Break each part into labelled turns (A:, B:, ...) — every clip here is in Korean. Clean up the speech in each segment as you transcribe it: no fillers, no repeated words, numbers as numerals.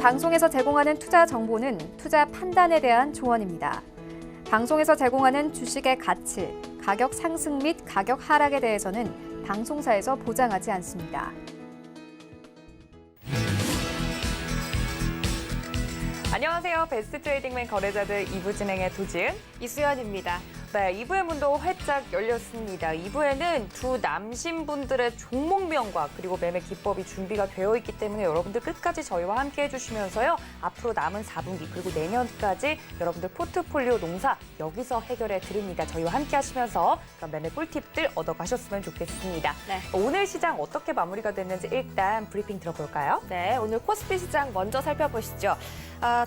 A: 방송에서 제공하는 투자 정보는 투자 판단에 대한 조언입니다. 방송에서 제공하는 주식의 가치, 가격 상승 및 가격 하락에 대해서는 방송사에서 보장하지 않습니다.
B: 안녕하세요. 베스트 트레이딩맨 거래자들 2부 진행의 도지은,
C: 이수연입니다.
B: 네, 2부의 문도 활짝 열렸습니다. 2부에는 두 남신분들의 종목명과 그리고 매매 기법이 준비가 되어 있기 때문에 여러분들 끝까지 저희와 함께 해주시면서요. 앞으로 남은 4분기 그리고 내년까지 여러분들 포트폴리오 농사 여기서 해결해 드립니다. 저희와 함께 하시면서 매매 꿀팁들 얻어가셨으면 좋겠습니다.
C: 네.
B: 오늘 시장 어떻게 마무리가 됐는지 일단 브리핑 들어볼까요?
C: 네, 오늘 코스피 시장 먼저 살펴보시죠.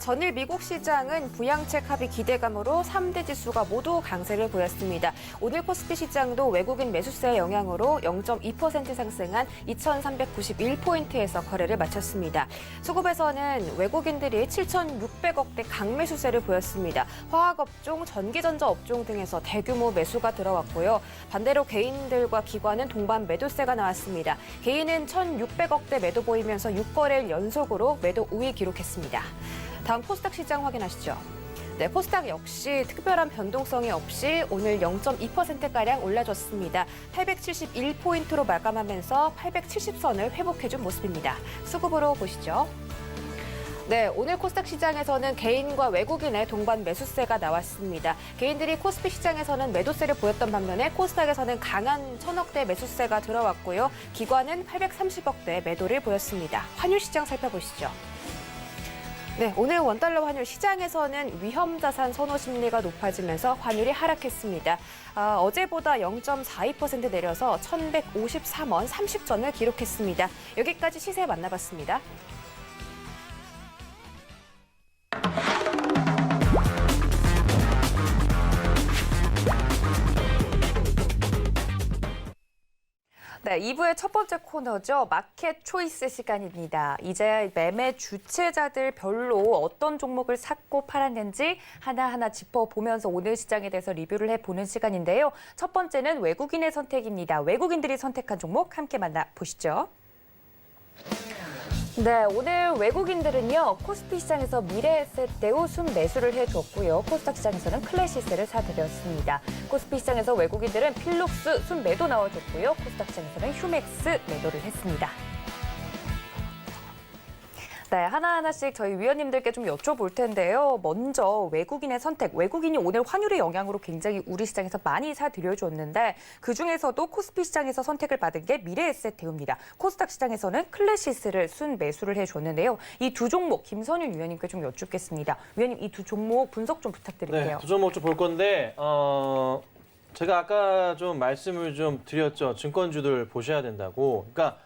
C: 전일 미국 시장은 부양책 합의 기대감으로 3대 지수가 모두 강세를 보였습니다. 오늘 코스피 시장도 외국인 매수세의 영향으로 0.2% 상승한 2,391포인트에서 거래를 마쳤습니다. 수급에서는 외국인들이 7,600억대 강매수세를 보였습니다. 화학업종, 전기전자 업종 등에서 대규모 매수가 들어왔고요. 반대로 개인들과 기관은 동반 매도세가 나왔습니다. 개인은 1,600억대 매도 보이면서 6거래일 연속으로 매도 우위 기록했습니다. 다음 코스닥 시장 확인하시죠. 네, 코스닥 역시 특별한 변동성이 없이 오늘 0.2%가량 올라줬습니다. 871포인트로 마감하면서 870선을 회복해준 모습입니다. 수급으로 보시죠. 네, 오늘 코스닥 시장에서는 개인과 외국인의 동반 매수세가 나왔습니다. 개인들이 코스피 시장에서는 매도세를 보였던 반면에 코스닥에서는 강한 1,000억대 매수세가 들어왔고요. 기관은 830억대 매도를 보였습니다. 환율 시장 살펴보시죠. 네, 오늘 원달러 환율 시장에서는 위험자산 선호 심리가 높아지면서 환율이 하락했습니다. 어제보다 0.42% 내려서 1,153원 30전을 기록했습니다. 여기까지 시세 만나봤습니다.
B: 네, 2부의 첫 번째 코너죠. 마켓 초이스 시간입니다. 이제 매매 주체자들 별로 어떤 종목을 샀고 팔았는지 하나하나 짚어보면서 오늘 시장에 대해서 리뷰를 해보는 시간인데요. 첫 번째는 외국인의 선택입니다. 외국인들이 선택한 종목 함께 만나보시죠. 네, 오늘 외국인들은요, 코스피 시장에서 미래에셋대우 순매수를 해줬고요. 코스닥 시장에서는 클래시스를 사들였습니다. 코스피 시장에서 외국인들은 필룩스 순매도 나와줬고요. 코스닥 시장에서는 휴맥스 매도를 했습니다. 네, 하나하나씩 저희 위원님들께 좀 여쭤볼 텐데요. 먼저 외국인의 선택. 외국인이 오늘 환율의 영향으로 굉장히 우리 시장에서 많이 사들여줬는데 그중에서도 코스피 시장에서 선택을 받은 게 미래에셋대우입니다. 코스닥 시장에서는 클래시스를 순매수를 해줬는데요. 이 두 종목 김선윤 위원님께 좀 여쭙겠습니다. 위원님, 이 두 종목 분석 좀 부탁드릴게요.
D: 네, 두 종목 좀 볼 건데 제가 아까 좀 말씀을 좀 드렸죠. 증권주들 보셔야 된다고. 그러니까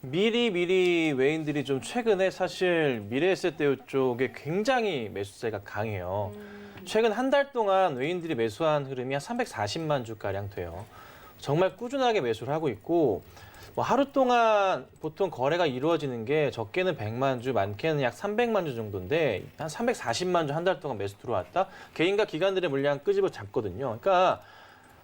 D: 미리 외인들이 좀 최근에 사실 미래에셋대우 쪽에 굉장히 매수세가 강해요. 최근 한 달 동안 외인들이 매수한 흐름이 한 340만 주가량 돼요. 정말 꾸준하게 매수를 하고 있고 뭐 하루 동안 보통 거래가 이루어지는 게 적게는 100만 주, 많게는 약 300만 주 정도인데 한 340만 주 한 달 동안 매수 들어왔다? 개인과 기관들의 물량 끄집어 잡거든요. 그러니까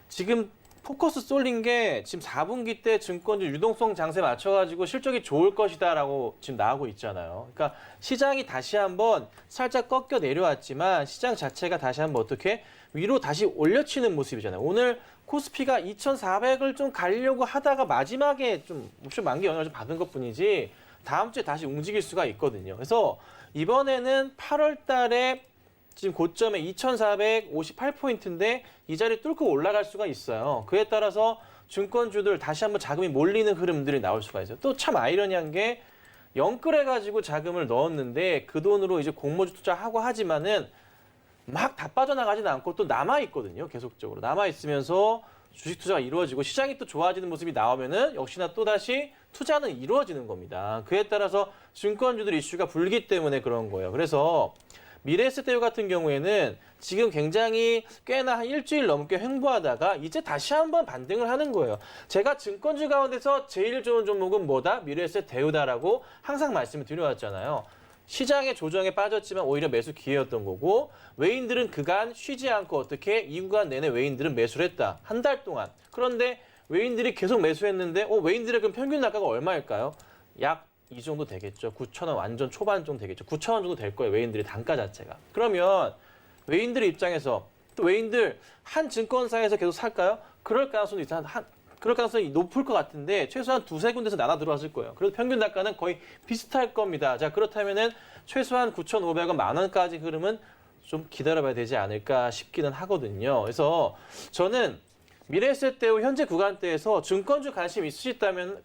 D: 지금 포커스 쏠린 게 지금 4분기 때 증권주 유동성 장세 맞춰가지고 실적이 좋을 것이다라고 지금 나오고 있잖아요. 그러니까 시장이 다시 한번 살짝 꺾여 내려왔지만 시장 자체가 다시 한번 어떻게 위로 다시 올려치는 모습이잖아요. 오늘 코스피가 2,400을 좀 가려고 하다가 마지막에 좀 옵션 만기 영향을 좀 받은 것뿐이지 다음 주에 다시 움직일 수가 있거든요. 그래서 이번에는 8월 달에 지금 고점에 2,458포인트인데 이 자리 뚫고 올라갈 수가 있어요. 그에 따라서 증권주들 다시 한번 자금이 몰리는 흐름들이 나올 수가 있어요. 또 참 아이러니한 게 영끌해가지고 자금을 넣었는데 그 돈으로 이제 공모주 투자하고 하지만은 막 다 빠져나가지는 않고 또 남아있거든요. 계속적으로. 남아있으면서 주식 투자가 이루어지고 시장이 또 좋아지는 모습이 나오면은 역시나 또다시 투자는 이루어지는 겁니다. 그에 따라서 증권주들 이슈가 불기 때문에 그런 거예요. 그래서 미래에셋대우 같은 경우에는 지금 굉장히 꽤나 한 일주일 넘게 횡보하다가 이제 다시 한번 반등을 하는 거예요. 제가 증권주 가운데서 제일 좋은 종목은 뭐다? 미래에셋대우다라고 항상 말씀을 드려왔잖아요. 시장의 조정에 빠졌지만 오히려 매수 기회였던 거고 외인들은 그간 쉬지 않고 어떻게 이 구간 내내 외인들은 매수를 했다. 한 달 동안. 그런데 외인들이 계속 매수했는데 외인들의 그럼 평균 단가가 얼마일까요? 약 이 정도 되겠죠. 9,000원 완전 초반 정도 되겠죠. 9,000원 정도 될 거예요. 외인들의 단가 자체가. 그러면 외인들의 입장에서 또 외인들 한 증권사에서 계속 살까요? 그럴 가능성이 그럴 가능성이 높을 것 같은데 최소한 두세 군데서 나눠 들어왔을 거예요. 그래서 평균 단가는 거의 비슷할 겁니다. 자, 그렇다면은 최소한 9,500원, 만 원까지 흐름은 좀 기다려봐야 되지 않을까 싶기는 하거든요. 그래서 저는 미래에셋대우 현재 구간대에서 증권주 관심 있으셨다면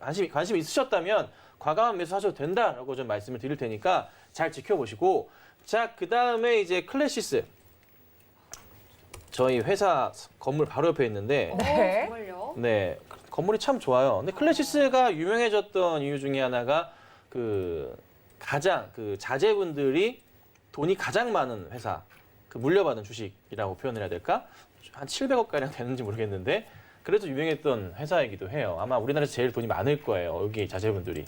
D: 과감한 매수하셔도 된다라고 좀 말씀을 드릴 테니까 잘 지켜보시고, 자, 그 다음에 이제 클래시스. 저희 회사 건물 바로 옆에 있는데,
B: 네.
C: 정말요?
D: 네, 건물이 참 좋아요. 근데 클래시스가 유명해졌던 이유 중에 하나가 가장 자제분들이 돈이 가장 많은 회사, 물려받은 주식이라고 표현을 해야 될까? 한 700억 가량 되는지 모르겠는데 그래도 유명했던 회사이기도 해요. 아마 우리나라에서 제일 돈이 많을 거예요. 여기 자제분들이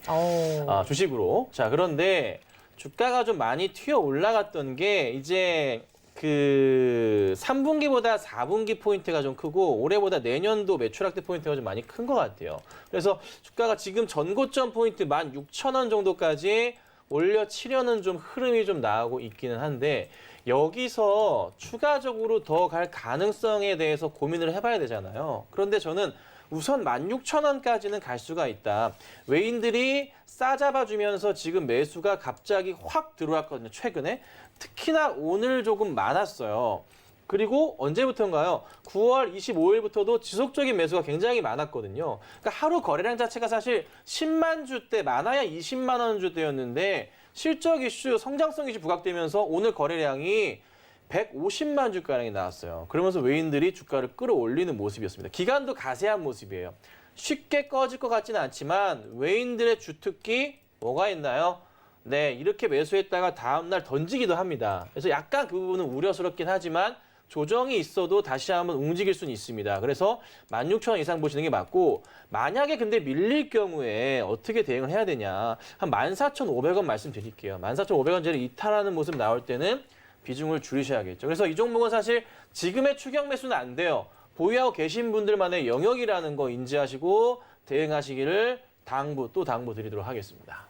D: 주식으로. 자, 그런데 주가가 좀 많이 튀어 올라갔던 게 이제 3분기보다 4분기 포인트가 좀 크고 올해보다 내년도 매출 확대 포인트가 좀 많이 큰 것 같아요. 그래서 주가가 지금 전고점 포인트 16,000원 정도까지 올려치려는 좀 흐름이 좀 나오고 있기는 한데 여기서 추가적으로 더 갈 가능성에 대해서 고민을 해봐야 되잖아요. 그런데 저는 우선 16,000원까지는 갈 수가 있다. 외인들이 싸잡아주면서 지금 매수가 갑자기 확 들어왔거든요. 최근에. 특히나 오늘 조금 많았어요. 그리고 언제부터인가요? 9월 25일부터도 지속적인 매수가 굉장히 많았거든요. 그러니까 하루 거래량 자체가 사실 10만 주대, 많아야 20만 원 주대였는데 실적 이슈, 성장성 이슈 부각되면서 오늘 거래량이 150만 주가량이 나왔어요. 그러면서 외인들이 주가를 끌어올리는 모습이었습니다. 기간도 가세한 모습이에요. 쉽게 꺼질 것 같지는 않지만 외인들의 주특기 뭐가 있나요? 네, 이렇게 매수했다가 다음날 던지기도 합니다. 그래서 약간 그 부분은 우려스럽긴 하지만 조정이 있어도 다시 한번 움직일 수는 있습니다. 그래서 16,000원 이상 보시는 게 맞고, 만약에 근데 밀릴 경우에 어떻게 대응을 해야 되냐. 한 14,500원 말씀드릴게요. 14,500원짜리 이탈하는 모습 나올 때는 비중을 줄이셔야겠죠. 그래서 이 종목은 사실 지금의 추격 매수는 안 돼요. 보유하고 계신 분들만의 영역이라는 거 인지하시고 대응하시기를 당부드리도록 하겠습니다.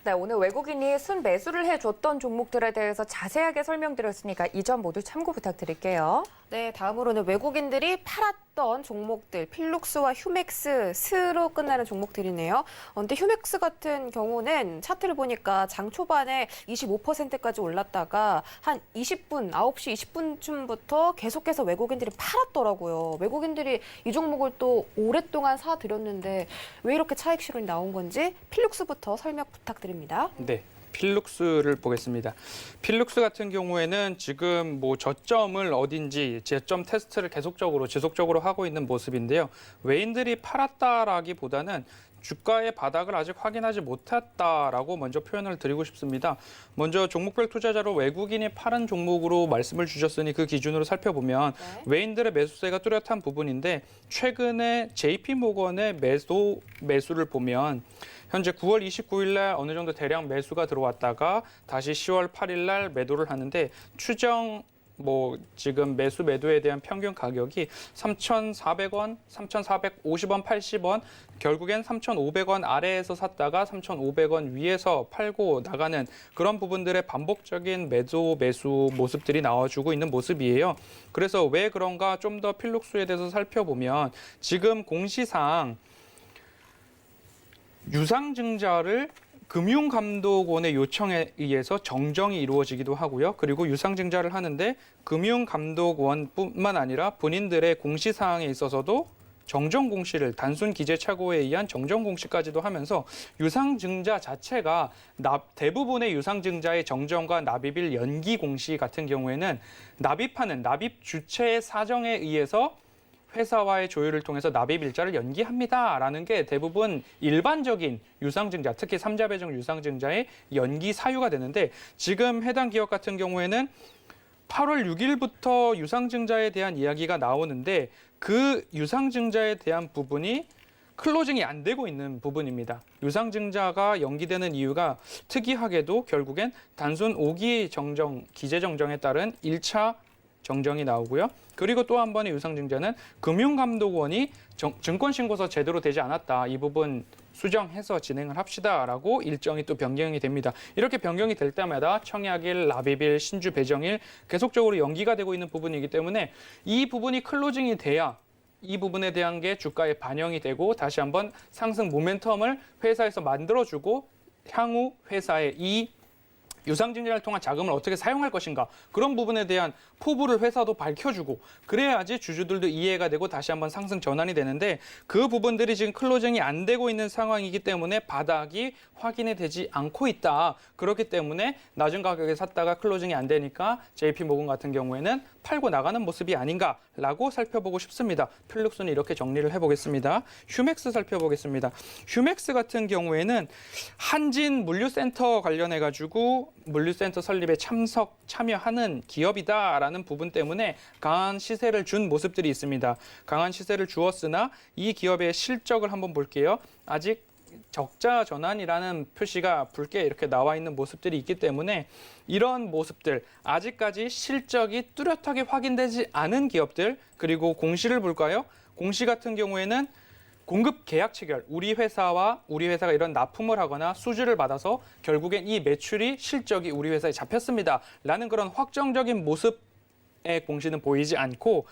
B: 네, 오늘 외국인이 순매수를 해줬던 종목들에 대해서 자세하게 설명드렸으니까 이 점 모두 참고 부탁드릴게요.
C: 네, 다음으로는 외국인들이 팔았던 종목들, 필룩스와 휴맥스, 스로 끝나는 종목들이네요. 근데 휴맥스 같은 경우는 차트를 보니까 장 초반에 25%까지 올랐다가 한 20분, 9시 20분쯤부터 계속해서 외국인들이 팔았더라고요. 외국인들이 이 종목을 또 오랫동안 사들였는데 왜 이렇게 차익 실현이 나온 건지 필룩스부터 설명 부탁드립니다.
E: 네. 필룩스를 보겠습니다. 필룩스 같은 경우에는 지금 저점을 어딘지 저점 테스트를 지속적으로 하고 있는 모습인데요. 외인들이 팔았다라기보다는 주가의 바닥을 아직 확인하지 못했다라고 먼저 표현을 드리고 싶습니다. 먼저 종목별 투자자로 외국인이 팔은 종목으로 말씀을 주셨으니 그 기준으로 살펴보면 외인들의 매수세가 뚜렷한 부분인데 최근에 JP모건의 매수를 보면 현재 9월 29일 날 어느 정도 대량 매수가 들어왔다가 다시 10월 8일 날 매도를 하는데 추정 지금 매도에 대한 평균 가격이 3,400원, 3,450원, 80원, 결국엔 3,500원 아래에서 샀다가 3,500원 위에서 팔고 나가는 그런 부분들의 반복적인 매수 모습들이 나와주고 있는 모습이에요. 그래서 왜 그런가 좀 더 필룩스에 대해서 살펴보면 지금 공시상 유상증자를 금융감독원의 요청에 의해서 정정이 이루어지기도 하고요. 그리고 유상증자를 하는데 금융감독원뿐만 아니라 본인들의 공시사항에 있어서도 정정 공시를 단순 기재 착오에 의한 정정 공시까지도 하면서 유상증자 자체가 대부분의 유상증자의 정정과 납입일 연기 공시 같은 경우에는 납입하는 납입 주체의 사정에 의해서 회사와의 조율을 통해서 납입 일자를 연기합니다라는 게 대부분 일반적인 유상증자, 특히 3자 배정 유상증자의 연기 사유가 되는데 지금 해당 기업 같은 경우에는 8월 6일부터 유상증자에 대한 이야기가 나오는데 그 유상증자에 대한 부분이 클로징이 안 되고 있는 부분입니다. 유상증자가 연기되는 이유가 특이하게도 결국엔 단순 5기 정정, 기재 정정에 따른 1차 정정이 나오고요. 그리고 또 한 번의 유상증자는 금융감독원이 증권신고서 제대로 되지 않았다. 이 부분 수정해서 진행을 합시다라고 일정이 또 변경이 됩니다. 이렇게 변경이 될 때마다 청약일, 납입일, 신주 배정일 계속적으로 연기가 되고 있는 부분이기 때문에 이 부분이 클로징이 돼야 이 부분에 대한 게 주가에 반영이 되고 다시 한번 상승 모멘텀을 회사에서 만들어주고 향후 회사의 이 유상증자를 통한 자금을 어떻게 사용할 것인가 그런 부분에 대한 포부를 회사도 밝혀주고 그래야지 주주들도 이해가 되고 다시 한번 상승 전환이 되는데 그 부분들이 지금 클로징이 안 되고 있는 상황이기 때문에 바닥이 확인이 되지 않고 있다. 그렇기 때문에 낮은 가격에 샀다가 클로징이 안 되니까 JP모건 같은 경우에는 팔고 나가는 모습이 아닌가라고 살펴보고 싶습니다. 필룩스는 이렇게 정리를 해보겠습니다. 휴맥스 살펴보겠습니다. 휴맥스 같은 경우에는 한진 물류센터 관련해가지고 물류센터 설립에 참여하는 기업이다라는 부분 때문에 강한 시세를 준 모습들이 있습니다. 강한 시세를 주었으나 이 기업의 실적을 한번 볼게요. 아직 적자 전환이라는 표시가 붉게 이렇게 나와 있는 모습들이 있기 때문에 이런 모습들 아직까지 실적이 뚜렷하게 확인되지 않은 기업들 그리고 공시를 볼까요? 공시 같은 경우에는 공급 계약 체결, 우리 회사가 이런 납품을 하거나 수주를 받아서 결국엔 이 매출이 실적이 우리 회사에 잡혔습니다. 라는 그런 확정적인 모습의 공시는 보이지 않고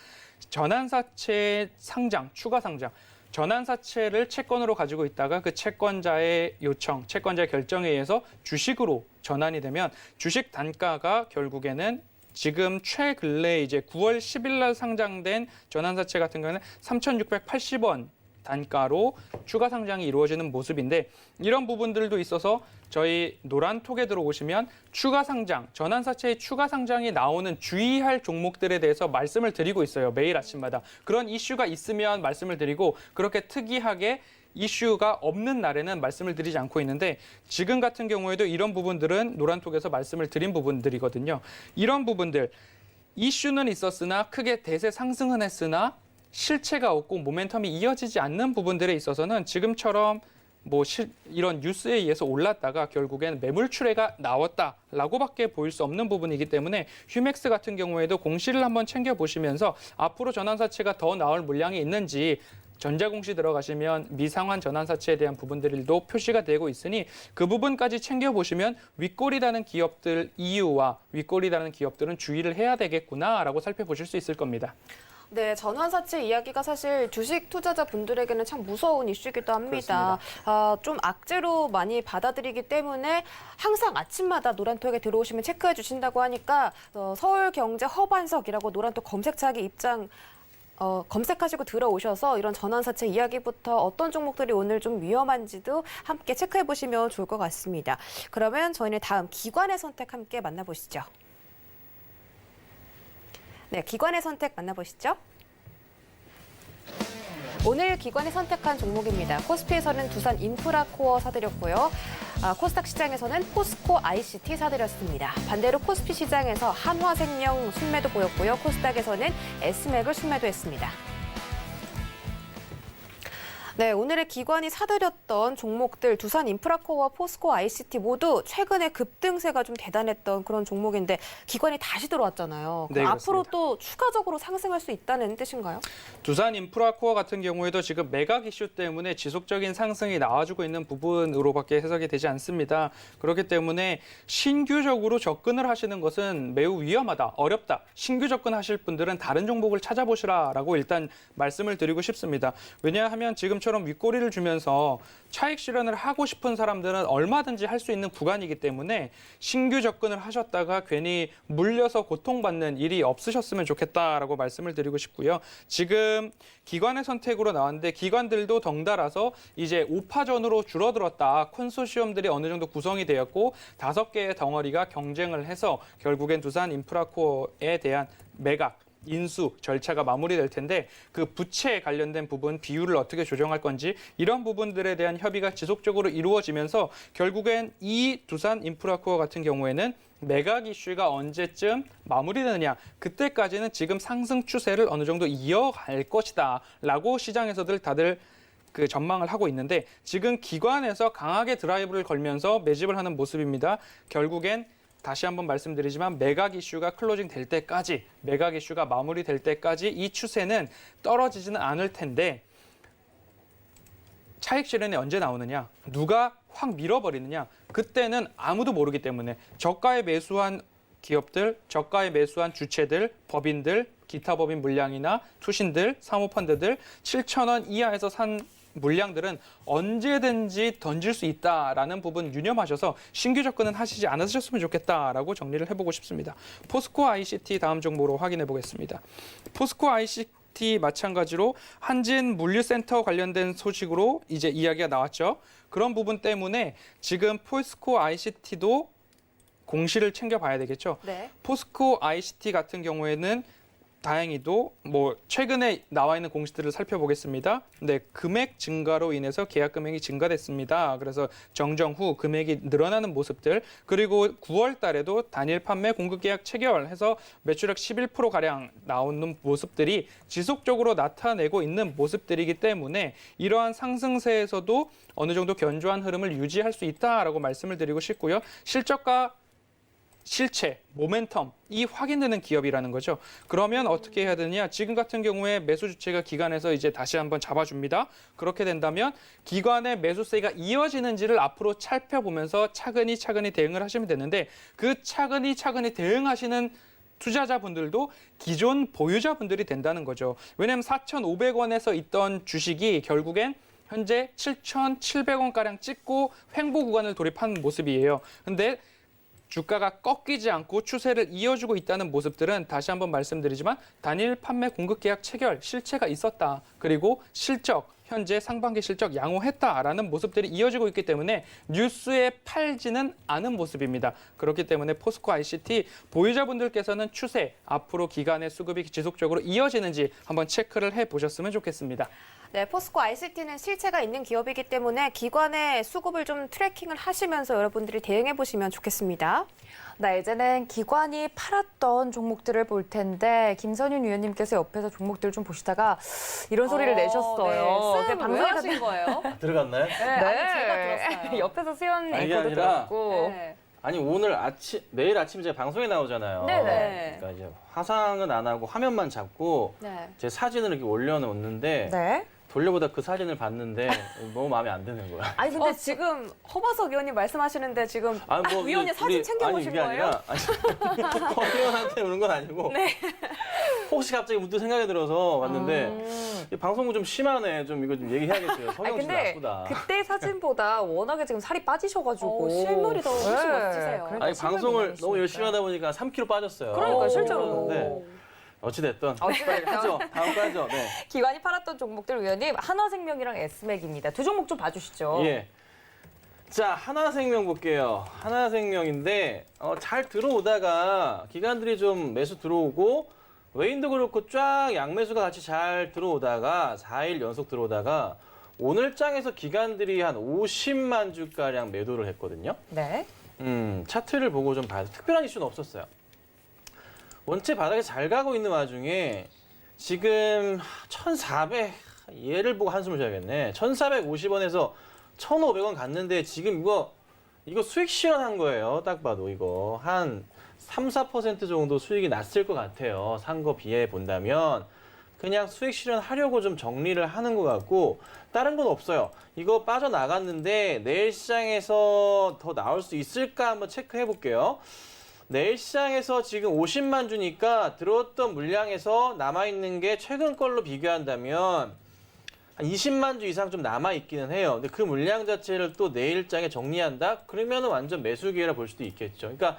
E: 전환사채 상장, 추가 상장, 전환사채를 채권으로 가지고 있다가 그 채권자의 요청, 채권자의 결정에 의해서 주식으로 전환이 되면 주식 단가가 결국에는 지금 최근래 이제 9월 10일 날 상장된 전환사채 같은 경우는 3,680원 단가로 추가 상장이 이루어지는 모습인데 이런 부분들도 있어서 저희 노란톡에 들어오시면 추가 상장, 전환사채의 추가 상장이 나오는 주의할 종목들에 대해서 말씀을 드리고 있어요. 매일 아침마다. 그런 이슈가 있으면 말씀을 드리고 그렇게 특이하게 이슈가 없는 날에는 말씀을 드리지 않고 있는데 지금 같은 경우에도 이런 부분들은 노란톡에서 말씀을 드린 부분들이거든요. 이런 부분들, 이슈는 있었으나 크게 대세 상승은 했으나 실체가 없고 모멘텀이 이어지지 않는 부분들에 있어서는 지금처럼 이런 뉴스에 의해서 올랐다가 결국엔 매물 출회가 나왔다라고밖에 보일 수 없는 부분이기 때문에 휴맥스 같은 경우에도 공시를 한번 챙겨보시면서 앞으로 전환사채가 더 나올 물량이 있는지 전자공시 들어가시면 미상환 전환사채에 대한 부분들도 표시가 되고 있으니 그 부분까지 챙겨보시면 윗골이라는 기업들 이유와 윗골이라는 기업들은 주의를 해야 되겠구나라고 살펴보실 수 있을 겁니다.
C: 네, 전환사채 이야기가 사실 주식 투자자분들에게는 참 무서운 이슈이기도 합니다. 좀 악재로 많이 받아들이기 때문에 항상 아침마다 노란톡에 들어오시면 체크해 주신다고 하니까 서울경제 허반석이라고 노란톡 검색창에 검색하시고 들어오셔서 이런 전환사채 이야기부터 어떤 종목들이 오늘 좀 위험한지도 함께 체크해 보시면 좋을 것 같습니다. 그러면 저희는 다음 기관의 선택 함께 만나보시죠. 네, 기관의 선택 만나보시죠. 오늘 기관이 선택한 종목입니다. 코스피에서는 두산 인프라코어 사드렸고요. 코스닥 시장에서는 포스코 ICT 사드렸습니다. 반대로 코스피 시장에서 한화생명 순매도 보였고요. 코스닥에서는 S맥을 순매도했습니다. 네, 오늘의 기관이 사들였던 종목들 두산 인프라코어와 포스코 ICT 모두 최근에 급등세가 좀 대단했던 그런 종목인데 기관이 다시 들어왔잖아요.
E: 네,
C: 앞으로
E: 그렇습니다.
C: 또 추가적으로 상승할 수 있다는 뜻인가요?
E: 두산 인프라코어 같은 경우에도 지금 매각 이슈 때문에 지속적인 상승이 나와주고 있는 부분으로밖에 해석이 되지 않습니다. 그렇기 때문에 신규적으로 접근을 하시는 것은 매우 위험하다, 어렵다. 신규 접근하실 분들은 다른 종목을 찾아보시라라고 일단 말씀을 드리고 싶습니다. 왜냐하면 지금처럼 윗꼬리를 주면서 차익 실현을 하고 싶은 사람들은 얼마든지 할 수 있는 구간이기 때문에 신규 접근을 하셨다가 괜히 물려서 고통받는 일이 없으셨으면 좋겠다라고 말씀을 드리고 싶고요. 지금 기관의 선택으로 나왔는데 기관들도 덩달아서 이제 5파전으로 줄어들었다. 콘소시엄들이 어느 정도 구성이 되었고 5개의 덩어리가 경쟁을 해서 결국엔 두산 인프라코어에 대한 매각 인수 절차가 마무리될 텐데 그 부채에 관련된 부분 비율을 어떻게 조정할 건지 이런 부분들에 대한 협의가 지속적으로 이루어지면서 결국엔 이 두산 인프라코어 같은 경우에는 매각 이슈가 언제쯤 마무리되느냐 그때까지는 지금 상승 추세를 어느 정도 이어갈 것이다 라고 시장에서들 다들 그 전망을 하고 있는데 지금 기관에서 강하게 드라이브를 걸면서 매집을 하는 모습입니다. 결국엔 다시 한번 말씀드리지만 매각 이슈가 클로징 될 때까지, 매각 이슈가 마무리될 때까지 이 추세는 떨어지지는 않을 텐데 차익 실현이 언제 나오느냐? 누가 확 밀어버리느냐? 그때는 아무도 모르기 때문에 저가에 매수한 기업들, 저가에 매수한 주체들, 법인들, 기타 법인 물량이나 투신들, 사모펀드들 7,000원 이하에서 산 물량들은 언제든지 던질 수 있다라는 부분 유념하셔서 신규 접근은 하시지 않으셨으면 좋겠다라고 정리를 해보고 싶습니다. 포스코 ICT 다음 종목으로 확인해 보겠습니다. 포스코 ICT 마찬가지로 한진 물류센터 관련된 소식으로 이제 이야기가 나왔죠. 그런 부분 때문에 지금 포스코 ICT도 공시를 챙겨봐야 되겠죠.
C: 네.
E: 포스코 ICT 같은 경우에는 다행히도 뭐 최근에 나와 있는 공시들을 살펴보겠습니다. 네, 금액 증가로 인해서 계약 금액이 증가됐습니다. 그래서 정정 후 금액이 늘어나는 모습들, 그리고 9월 달에도 단일 판매 공급 계약 체결해서 매출액 11% 가량 나오는 모습들이 지속적으로 나타내고 있는 모습들이기 때문에 이러한 상승세에서도 어느 정도 견조한 흐름을 유지할 수 있다라고 말씀을 드리고 싶고요. 실적과 실체, 모멘텀이 확인되는 기업이라는 거죠. 그러면 어떻게 해야 되느냐? 지금 같은 경우에 매수 주체가 기관에서 이제 다시 한번 잡아줍니다. 그렇게 된다면 기관의 매수세가 이어지는지를 앞으로 살펴보면서 차근히 대응을 하시면 되는데 그 차근히 대응하시는 투자자분들도 기존 보유자분들이 된다는 거죠. 왜냐하면 4,500원에서 있던 주식이 결국엔 현재 7,700원가량 찍고 횡보 구간을 돌입한 모습이에요. 근데 주가가 꺾이지 않고 추세를 이어주고 있다는 모습들은 다시 한번 말씀드리지만 단일 판매 공급 계약 체결 실체가 있었다. 그리고 실적, 현재 상반기 실적 양호했다라는 모습들이 이어지고 있기 때문에 뉴스에 팔지는 않은 모습입니다. 그렇기 때문에 포스코 ICT 보유자분들께서는 추세, 앞으로 기간의 수급이 지속적으로 이어지는지 한번 체크를 해보셨으면 좋겠습니다.
C: 네, 포스코 ICT는 실체가 있는 기업이기 때문에 기관의 수급을 좀 트래킹을 하시면서 여러분들이 대응해 보시면 좋겠습니다.
B: 네, 이제는 기관이 팔았던 종목들을 볼 텐데 김선윤 위원님께서 옆에서 종목들 좀 보시다가 이런 소리를 내셨어요.
C: 네,
B: 방송에
C: 왜 하신 거예요?
D: 들어갔나요?
C: 네, 아니, 제가 들었어요.
B: 옆에서 수연
D: 아니, 이게
B: 앵커도
D: 아니라
B: 들었고.
C: 네.
D: 아니 내일 아침 제가 방송에 나오잖아요.
C: 네네.
D: 그러니까 이제 화상은 안 하고 화면만 잡고
C: 네.
D: 제 사진을 이렇게 올려놓는데
B: 네.
D: 돌려보다 그 사진을 봤는데 너무 마음에 안 드는 거야.
C: 아니 근데 지금 허바석 의원님 말씀하시는데 지금
D: 아니, 뭐
C: 위원님 사진 챙겨보신
D: 아니, 이게
C: 거예요?
D: 아니라 아니, 의원한테 오는 건 아니고 혹시 갑자기 문득 생각이 들어서 봤는데 이 방송국 좀 심하네. 좀 이거 좀 얘기해야겠어요. 성형 좀
B: 근데
D: 나쁘다.
B: 그때 사진보다 워낙에 지금 살이 빠지셔가지고
C: 실물이 더 훨씬 멋지세요.
B: 그러니까
D: 아니
B: 실물
D: 방송을
B: 보내주시니까.
D: 너무 열심히 하다 보니까 3kg 빠졌어요.
B: 그러니까 실제로.
D: 네. 어찌됐든 빨리 하죠. 다음 거 하죠. 네.
B: 기관이 팔았던 종목들 위원님 한화생명이랑 S맥입니다. 두 종목 좀 봐주시죠.
D: 예. 자, 하나생명 볼게요. 하나생명인데 잘 들어오다가 기관들이 좀 매수 들어오고 외인도 그렇고 쫙 양매수가 같이 잘 들어오다가 4일 연속 들어오다가 오늘 장에서 기관들이 한 50만 주가량 매도를 했거든요.
B: 네.
D: 차트를 보고 좀 봐야 특별한 이슈는 없었어요. 원체 바닥에 잘 가고 있는 와중에 지금 1,400 얘를 보고 한숨을 쉬어야겠네. 1,450원에서 1,500원 갔는데 지금 이거 수익 실현한 거예요. 딱 봐도 이거 한 3, 4% 정도 수익이 났을 것 같아요. 산 거 비해 본다면 그냥 수익 실현하려고 좀 정리를 하는 것 같고 다른 건 없어요. 이거 빠져나갔는데 내일 시장에서 더 나올 수 있을까 한번 체크해 볼게요. 내일 시장에서 지금 50만 주니까 들어왔던 물량에서 남아있는 게 최근 걸로 비교한다면 한 20만 주 이상 좀 남아있기는 해요. 근데 그 물량 자체를 또 내일장에 정리한다? 그러면 완전 매수 기회라 볼 수도 있겠죠. 그러니까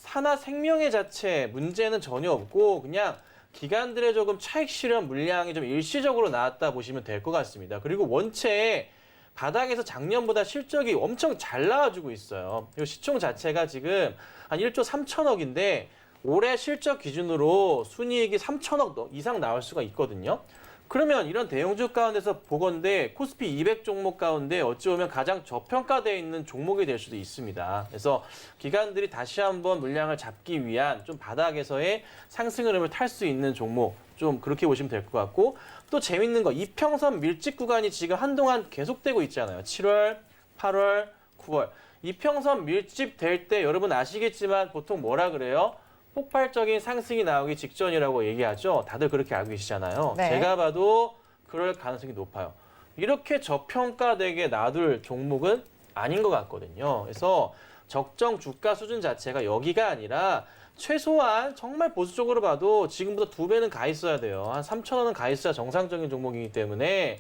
D: 하나생명의 자체 문제는 전혀 없고 그냥 기관들의 조금 차익 실현 물량이 좀 일시적으로 나왔다 보시면 될 것 같습니다. 그리고 원체 바닥에서 작년보다 실적이 엄청 잘 나와주고 있어요. 그리고 시총 자체가 지금 한 1조 3천억인데 올해 실적 기준으로 순이익이 3천억 이상 나올 수가 있거든요. 그러면 이런 대형주 가운데서 보건대 코스피 200 종목 가운데 어찌 보면 가장 저평가되어 있는 종목이 될 수도 있습니다. 그래서 기관들이 다시 한번 물량을 잡기 위한 좀 바닥에서의 상승 흐름을 탈 수 있는 종목 좀 그렇게 보시면 될 것 같고 또 재밌는 거 이평선 밀집 구간이 지금 한동안 계속되고 있잖아요. 7월, 8월, 9월. 이평선 밀집 될 때 여러분 아시겠지만 보통 뭐라 그래요? 폭발적인 상승이 나오기 직전이라고 얘기하죠. 다들 그렇게 알고 계시잖아요.
B: 네.
D: 제가 봐도 그럴 가능성이 높아요. 이렇게 저평가되게 놔둘 종목은 아닌 것 같거든요. 그래서 적정 주가 수준 자체가 여기가 아니라 최소한 정말 보수적으로 봐도 지금보다 2배는 가 있어야 돼요. 한 3,000원은 가 있어야 정상적인 종목이기 때문에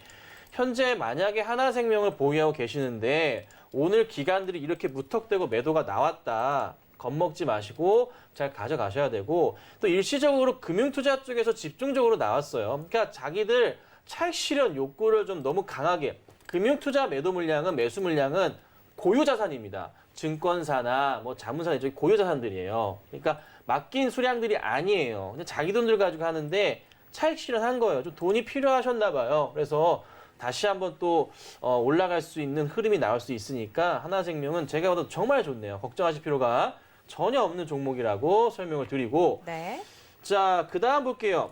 D: 현재 만약에 하나생명을 보유하고 계시는데 오늘 기관들이 이렇게 무턱대고 매도가 나왔다. 겁먹지 마시고 잘 가져가셔야 되고 또 일시적으로 금융투자 쪽에서 집중적으로 나왔어요. 그러니까 자기들 차익 실현 욕구를 좀 너무 강하게 금융투자 매도 물량은 매수 물량은 고유자산입니다. 증권사나 뭐 자문사 이쪽이 고유자산들이에요. 그러니까 맡긴 수량들이 아니에요. 근데 자기 돈들 가지고 하는데 차익 실현한 거예요. 좀 돈이 필요하셨나 봐요. 그래서 다시 한번 또 올라갈 수 있는 흐름이 나올 수 있으니까 하나생명은 제가 봐도 정말 좋네요. 걱정하실 필요가 전혀 없는 종목이라고 설명을 드리고
B: 네.
D: 자, 그다음 볼게요.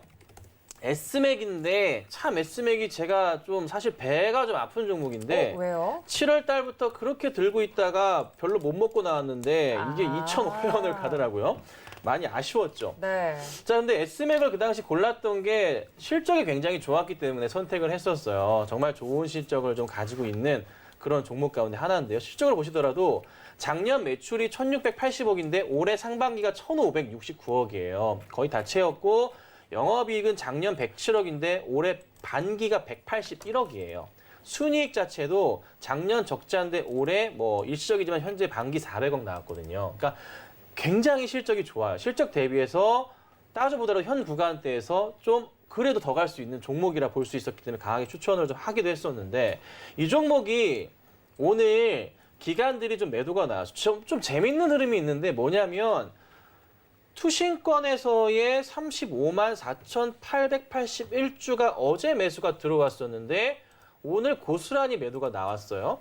D: S맥인데 참 S맥이 제가 좀 사실 배가 좀 아픈 종목인데
B: 왜요?
D: 7월 달부터 그렇게 들고 있다가 별로 못 먹고 나왔는데 이게
B: 아.
D: 2,500원을 가더라고요. 많이 아쉬웠죠.
B: 네.
D: 자, 근데 S맥을 그 당시 골랐던 게 실적이 굉장히 좋았기 때문에 선택을 했었어요. 정말 좋은 실적을 좀 가지고 있는 그런 종목 가운데 하나인데요. 실적을 보시더라도 작년 매출이 1,680억인데 올해 상반기가 1,569억이에요. 거의 다 채웠고 영업이익은 작년 107억인데 올해 반기가 181억이에요. 순이익 자체도 작년 적자인데 올해 뭐 일시적이지만 현재 반기 400억 나왔거든요. 그러니까 굉장히 실적이 좋아요. 실적 대비해서 따져보더라도 현 구간대에서 좀 그래도 더 갈 수 있는 종목이라 볼 수 있었기 때문에 강하게 추천을 좀 하기도 했었는데 이 종목이 오늘 기관들이 좀 매도가 나와서 좀 재밌는 흐름이 있는데 뭐냐면 투신권에서의 35만 4,881주가 어제 매수가 들어왔었는데 오늘 고스란히 매도가 나왔어요.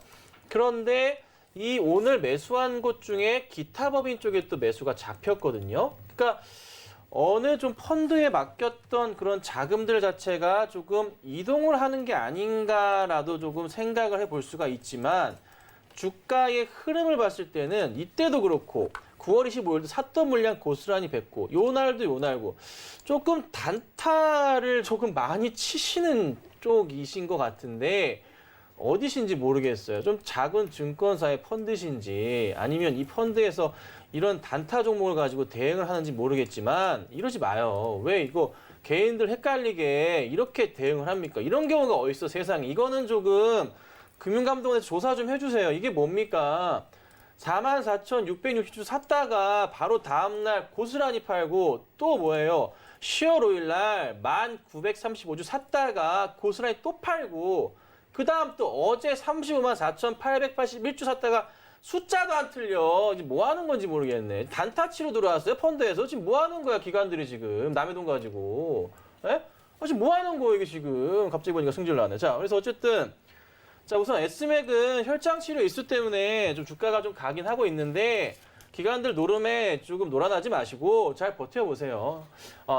D: 그런데 이 오늘 매수한 곳 중에 기타 법인 쪽에 또 매수가 잡혔거든요. 그러니까 어느 좀 펀드에 맡겼던 그런 자금들 자체가 조금 이동을 하는 게 아닌가라도 조금 생각을 해볼 수가 있지만 주가의 흐름을 봤을 때는 이때도 그렇고 9월 25일도 샀던 물량 고스란히 뱉고 요 날고 조금 단타를 조금 많이 치시는 쪽이신 것 같은데 어디신지 모르겠어요. 좀 작은 증권사의 펀드신지 아니면 이 펀드에서 이런 단타 종목을 가지고 대응을 하는지 모르겠지만 이러지 마요. 왜 이거 개인들 헷갈리게 이렇게 대응을 합니까? 이런 경우가 어딨어 세상에. 이거는 조금 금융감독원에서 조사 좀 해주세요. 이게 뭡니까? 44,660주 샀다가 바로 다음날 고스란히 팔고 또 뭐예요? 10월 5일 날 1,935주 샀다가 고스란히 또 팔고 그 다음 또 어제 35만 4,881주 샀다가 숫자도 안 틀려. 지금 뭐 하는 건지 모르겠네. 단타치로 들어왔어요, 펀드에서. 지금 뭐 하는 거야, 기관들이 지금. 남의 돈 가지고. 에? 지금 뭐 하는 거예요, 이게 지금. 갑자기 보니까 승질 나네. 자, 그래서 어쨌든. 자, 우선 S맥은 혈장 치료 이슈 때문에 좀 주가가 좀 가긴 하고 있는데 기관들 노름에 조금 놀아나지 마시고 잘 버텨보세요.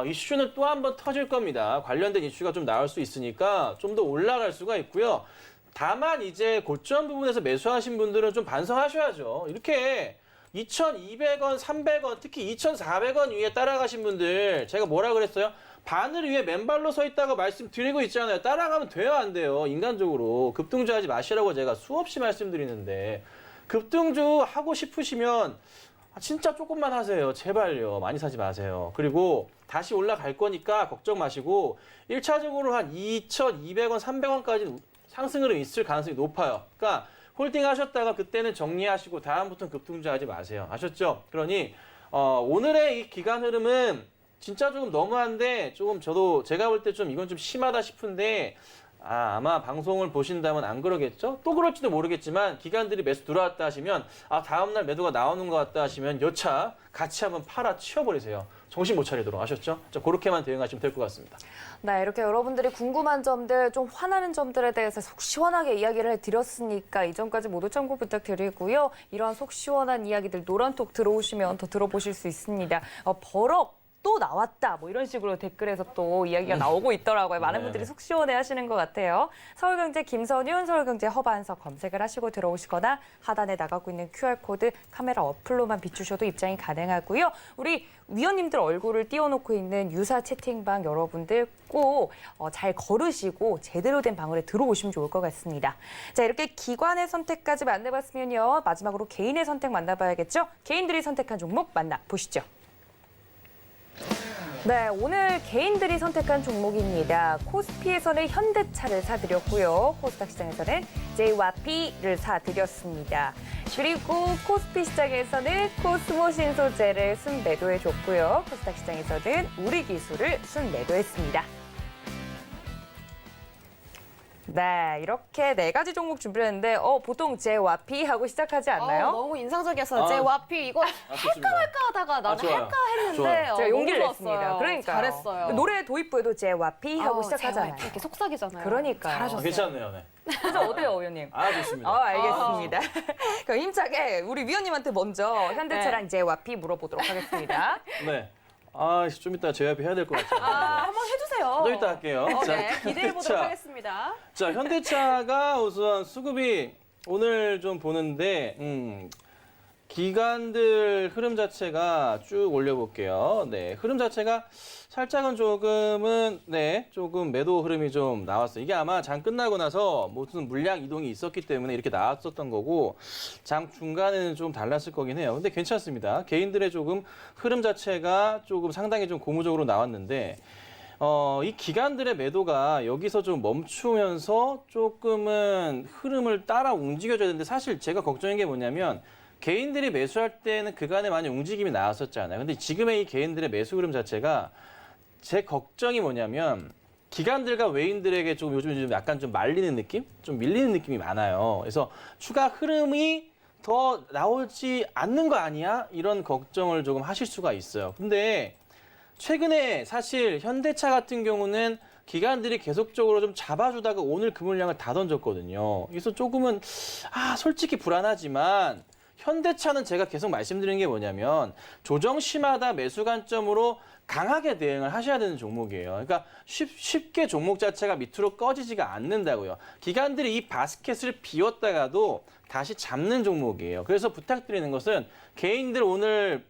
D: 이슈는 또 한 번 터질 겁니다. 관련된 이슈가 좀 나올 수 있으니까 좀 더 올라갈 수가 있고요. 다만 이제 고점 부분에서 매수하신 분들은 좀 반성하셔야죠. 이렇게 2,200원, 300원, 특히 2,400원 위에 따라가신 분들 제가 뭐라 그랬어요? 바늘 위에 맨발로 서 있다고 말씀드리고 있잖아요. 따라가면 돼요, 안 돼요? 인간적으로. 급등주 하지 마시라고 제가 수없이 말씀드리는데 급등주 하고 싶으시면 진짜 조금만 하세요. 제발요. 많이 사지 마세요. 그리고 다시 올라갈 거니까 걱정 마시고 1차적으로 한 2,200원, 300원까지 상승 흐름이 있을 가능성이 높아요. 그러니까 홀딩 하셨다가 그때는 정리하시고 다음부터는 급등주 하지 마세요. 아셨죠? 그러니 오늘의 이 기간 흐름은 진짜 조금 너무한데 조금 저도 제가 볼 때 좀 이건 좀 심하다 싶은데 아마 방송을 보신다면 안 그러겠죠? 또 그럴지도 모르겠지만 기관들이 매수 들어왔다 하시면 다음날 매도가 나오는 것 같다 하시면 여차 같이 한번 팔아 치워버리세요. 정신 못 차리도록 아셨죠? 자, 그렇게만 대응하시면 될 것 같습니다.
B: 네, 이렇게 여러분들이 궁금한 점들, 좀 화나는 점들에 대해서 속 시원하게 이야기를 해드렸으니까 이 점까지 모두 참고 부탁드리고요. 이런 속 시원한 이야기들 노란톡 들어오시면 더 들어보실 수 있습니다. 버럭 또 나왔다. 뭐 이런 식으로 댓글에서 또 이야기가 나오고 있더라고요. 많은
D: 네네.
B: 분들이 속 시원해 하시는 것 같아요. 서울경제 김선윤, 서울경제 허반석 검색을 하시고 들어오시거나 하단에 나가고 있는 QR코드 카메라 어플로만 비추셔도 입장이 가능하고요. 우리 위원님들 얼굴을 띄워놓고 있는 유사 채팅방 여러분들 꼭 잘 걸으시고 제대로 된 방으로 들어오시면 좋을 것 같습니다. 자, 이렇게 기관의 선택까지 만나봤으면요. 마지막으로 개인의 선택 만나봐야겠죠? 개인들이 선택한 종목 만나보시죠. 네, 오늘 개인들이 선택한 종목입니다. 코스피에서는 현대차를 사드렸고요. 코스닥 시장에서는 JYP를 사드렸습니다. 그리고 코스피 시장에서는 코스모 신소재를 순매도해줬고요. 코스닥 시장에서는 우리기술을 순매도했습니다. 네, 이렇게 4가지 종목 준비했는데 보통 JYP 하고 시작하지 않나요?
C: 너무 인상적이었어요.
D: 아.
C: 제 와피 이거
D: 좋습니다.
C: 할까 하다가 나는
D: 좋아요.
C: 할까 했는데
D: 좋아요.
B: 제가 용기를
C: 너무
B: 냈습니다.
C: 좋았어요.
B: 그러니까
C: 잘했어요.
B: 노래 도입부에도 JYP 하고 시작하잖아요.
C: JYP 이렇게 속삭이잖아요.
B: 그러니까요.
C: 잘하셨어요.
D: 괜찮네요. 네.
B: 그래서 어때요, 의원님?
D: 좋습니다.
B: 알겠습니다. 그럼 힘차게 우리 위원님한테 먼저 현대차랑 JYP 물어보도록 하겠습니다.
D: 네. 좀 이따 JYP 해야 될 것 같아요.
C: 한번 해주세요.
D: 좀 이따 할게요.
C: 네, 기대해 보도록
D: 현대차.
C: 하겠습니다.
D: 자, 현대차가 우선 수급이 오늘 좀 보는데 기관들 흐름 자체가 쭉 올려볼게요. 네, 흐름 자체가 살짝은 조금 매도 흐름이 좀 나왔어요. 이게 아마 장 끝나고 나서 무슨 물량 이동이 있었기 때문에 이렇게 나왔었던 거고 장 중간에는 좀 달랐을 거긴 해요. 근데 괜찮습니다. 개인들의 조금 흐름 자체가 조금 상당히 좀 고무적으로 나왔는데 이 기관들의 매도가 여기서 좀 멈추면서 조금은 흐름을 따라 움직여줘야 되는데 사실 제가 걱정인 게 뭐냐면 개인들이 매수할 때는 그간에 많이 움직임이 나왔었잖아요. 근데 지금의 이 개인들의 매수 흐름 자체가 제 걱정이 뭐냐면 기관들과 외인들에게 좀 요즘 좀 약간 좀 말리는 느낌? 좀 밀리는 느낌이 많아요. 그래서 추가 흐름이 더 나오지 않는 거 아니야? 이런 걱정을 조금 하실 수가 있어요. 근데 최근에 사실 현대차 같은 경우는 기관들이 계속적으로 좀 잡아주다가 오늘 그 물량을 다 던졌거든요. 그래서 조금은 솔직히 불안하지만 현대차는 제가 계속 말씀드리는 게 뭐냐면 조정 시마다 매수 관점으로 강하게 대응을 하셔야 되는 종목이에요. 그러니까 쉽게 종목 자체가 밑으로 꺼지지가 않는다고요. 기관들이 이 바스켓을 비웠다가도 다시 잡는 종목이에요. 그래서 부탁드리는 것은 개인들 오늘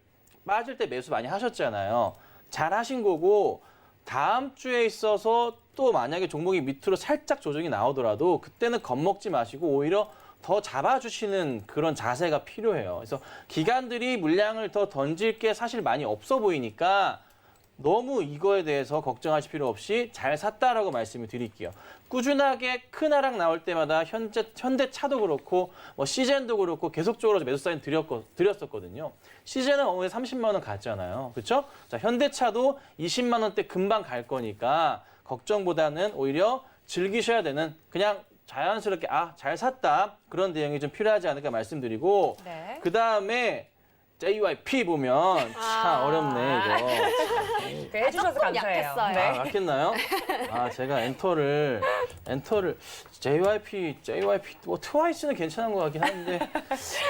D: 빠질 때 매수 많이 하셨잖아요. 잘 하신 거고 다음 주에 있어서 또 만약에 종목이 밑으로 살짝 조정이 나오더라도 그때는 겁먹지 마시고 오히려 더 잡아주시는 그런 자세가 필요해요. 그래서 기관들이 물량을 더 던질 게 사실 많이 없어 보이니까 너무 이거에 대해서 걱정하실 필요 없이 잘 샀다라고 말씀을 드릴게요. 꾸준하게 큰 하락 나올 때마다 현대차도 그렇고 시젠도 그렇고 계속적으로 매수 사인 드렸었거든요. 시젠은 어느새 30만 원 갔잖아요. 그렇죠? 자, 현대차도 20만 원대 금방 갈 거니까 걱정보다는 오히려 즐기셔야 되는 그냥 자연스럽게 잘 샀다 그런 대응이 좀 필요하지 않을까 말씀드리고
B: 네.
D: 그다음에 JYP 보면 참 어렵네 이거.
B: 해주셔서
C: 조금
B: 감사해요.
C: 약했어요.
B: 네.
D: 맞겠나요? 제가 엔터를 JYP 뭐 트와이스는 괜찮은 것 같긴 한데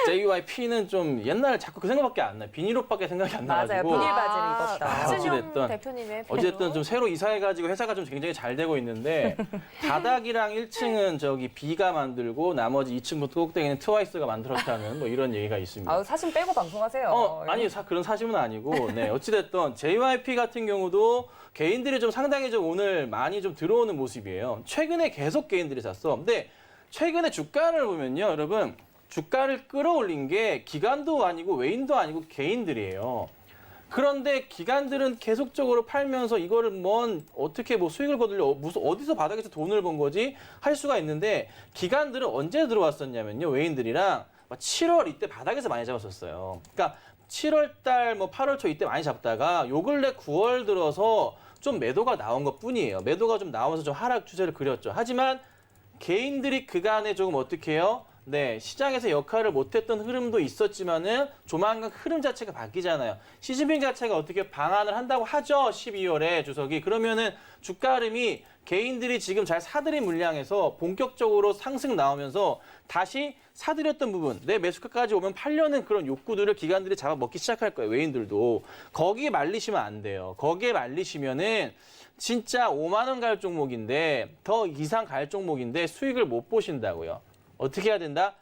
D: JYP는 좀 옛날에 자꾸 그 생각밖에 안 나요. 비닐옷밖에 생각이 안
B: 맞아요.
D: 나가지고.
B: 비닐 바지를 입었다.
C: 박준영
D: 어찌됐든.
C: 대표님의
D: 어쨌든 좀 새로 이사해가지고 회사가 좀 굉장히 잘 되고 있는데 바닥이랑 1층은 저기 B가 만들고 나머지 2층부터 꼭대기는 트와이스가 만들었다는 뭐 이런 얘기가 있습니다.
B: 사진 빼고 방송하세요.
D: 아니 그런 사실은 아니고 네 어찌됐든 JYP 같은 경우도 개인들이 좀 상당히 좀 오늘 많이 좀 들어오는 모습이에요. 최근에 계속 개인들이 샀어. 근데 최근에 주가를 보면요, 여러분 주가를 끌어올린 게 기관도 아니고 외인도 아니고 개인들이에요. 그런데 기관들은 계속적으로 팔면서 이거를 어떻게 수익을 거두려 무슨 어디서 바닥에서 돈을 번 거지 할 수가 있는데 기관들은 언제 들어왔었냐면요, 외인들이랑 7월 이때 바닥에서 많이 잡았었어요. 그러니까 7월 달 8월 초 이때 많이 잡다가 요 근래 9월 들어서 좀 매도가 나온 것 뿐이에요. 매도가 좀 나오면서 좀 하락 추세를 그렸죠. 하지만 개인들이 그간에 조금 어떻게 해요? 네, 시장에서 역할을 못했던 흐름도 있었지만은 조만간 흐름 자체가 바뀌잖아요. 시진핑 자체가 어떻게 방한을 한다고 하죠. 12월에 주석이. 그러면은 주가 흐름이 개인들이 지금 잘 사들인 물량에서 본격적으로 상승 나오면서 다시 사들였던 부분, 내 매수가까지 오면 팔려는 그런 욕구들을 기관들이 잡아먹기 시작할 거예요. 외인들도. 거기에 말리시면 안 돼요. 거기에 말리시면은 진짜 5만 원 갈 종목인데 더 이상 갈 종목인데 수익을 못 보신다고요. 어떻게 해야 된다?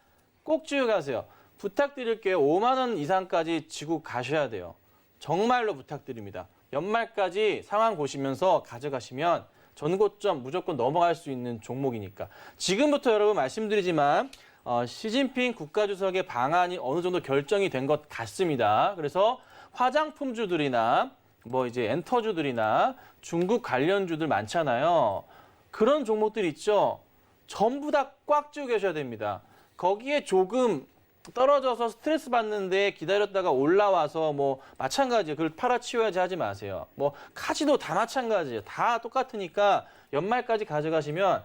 D: 꼭 쥐고 가세요. 부탁드릴게요. 5만 원 이상까지 쥐고 가셔야 돼요. 정말로 부탁드립니다. 연말까지 상황 보시면서 가져가시면 전고점 무조건 넘어갈 수 있는 종목이니까. 지금부터 여러분 말씀드리지만 시진핑 국가주석의 방안이 어느 정도 결정이 된 것 같습니다. 그래서 화장품주들이나 뭐 이제 엔터주들이나 중국 관련주들 많잖아요. 그런 종목들 있죠. 전부 다 꽉 쥐고 계셔야 됩니다. 거기에 조금 떨어져서 스트레스 받는데 기다렸다가 올라와서 뭐 마찬가지예요. 그걸 팔아치워야지 하지 마세요. 뭐 카지도 다 마찬가지예요. 다 똑같으니까 연말까지 가져가시면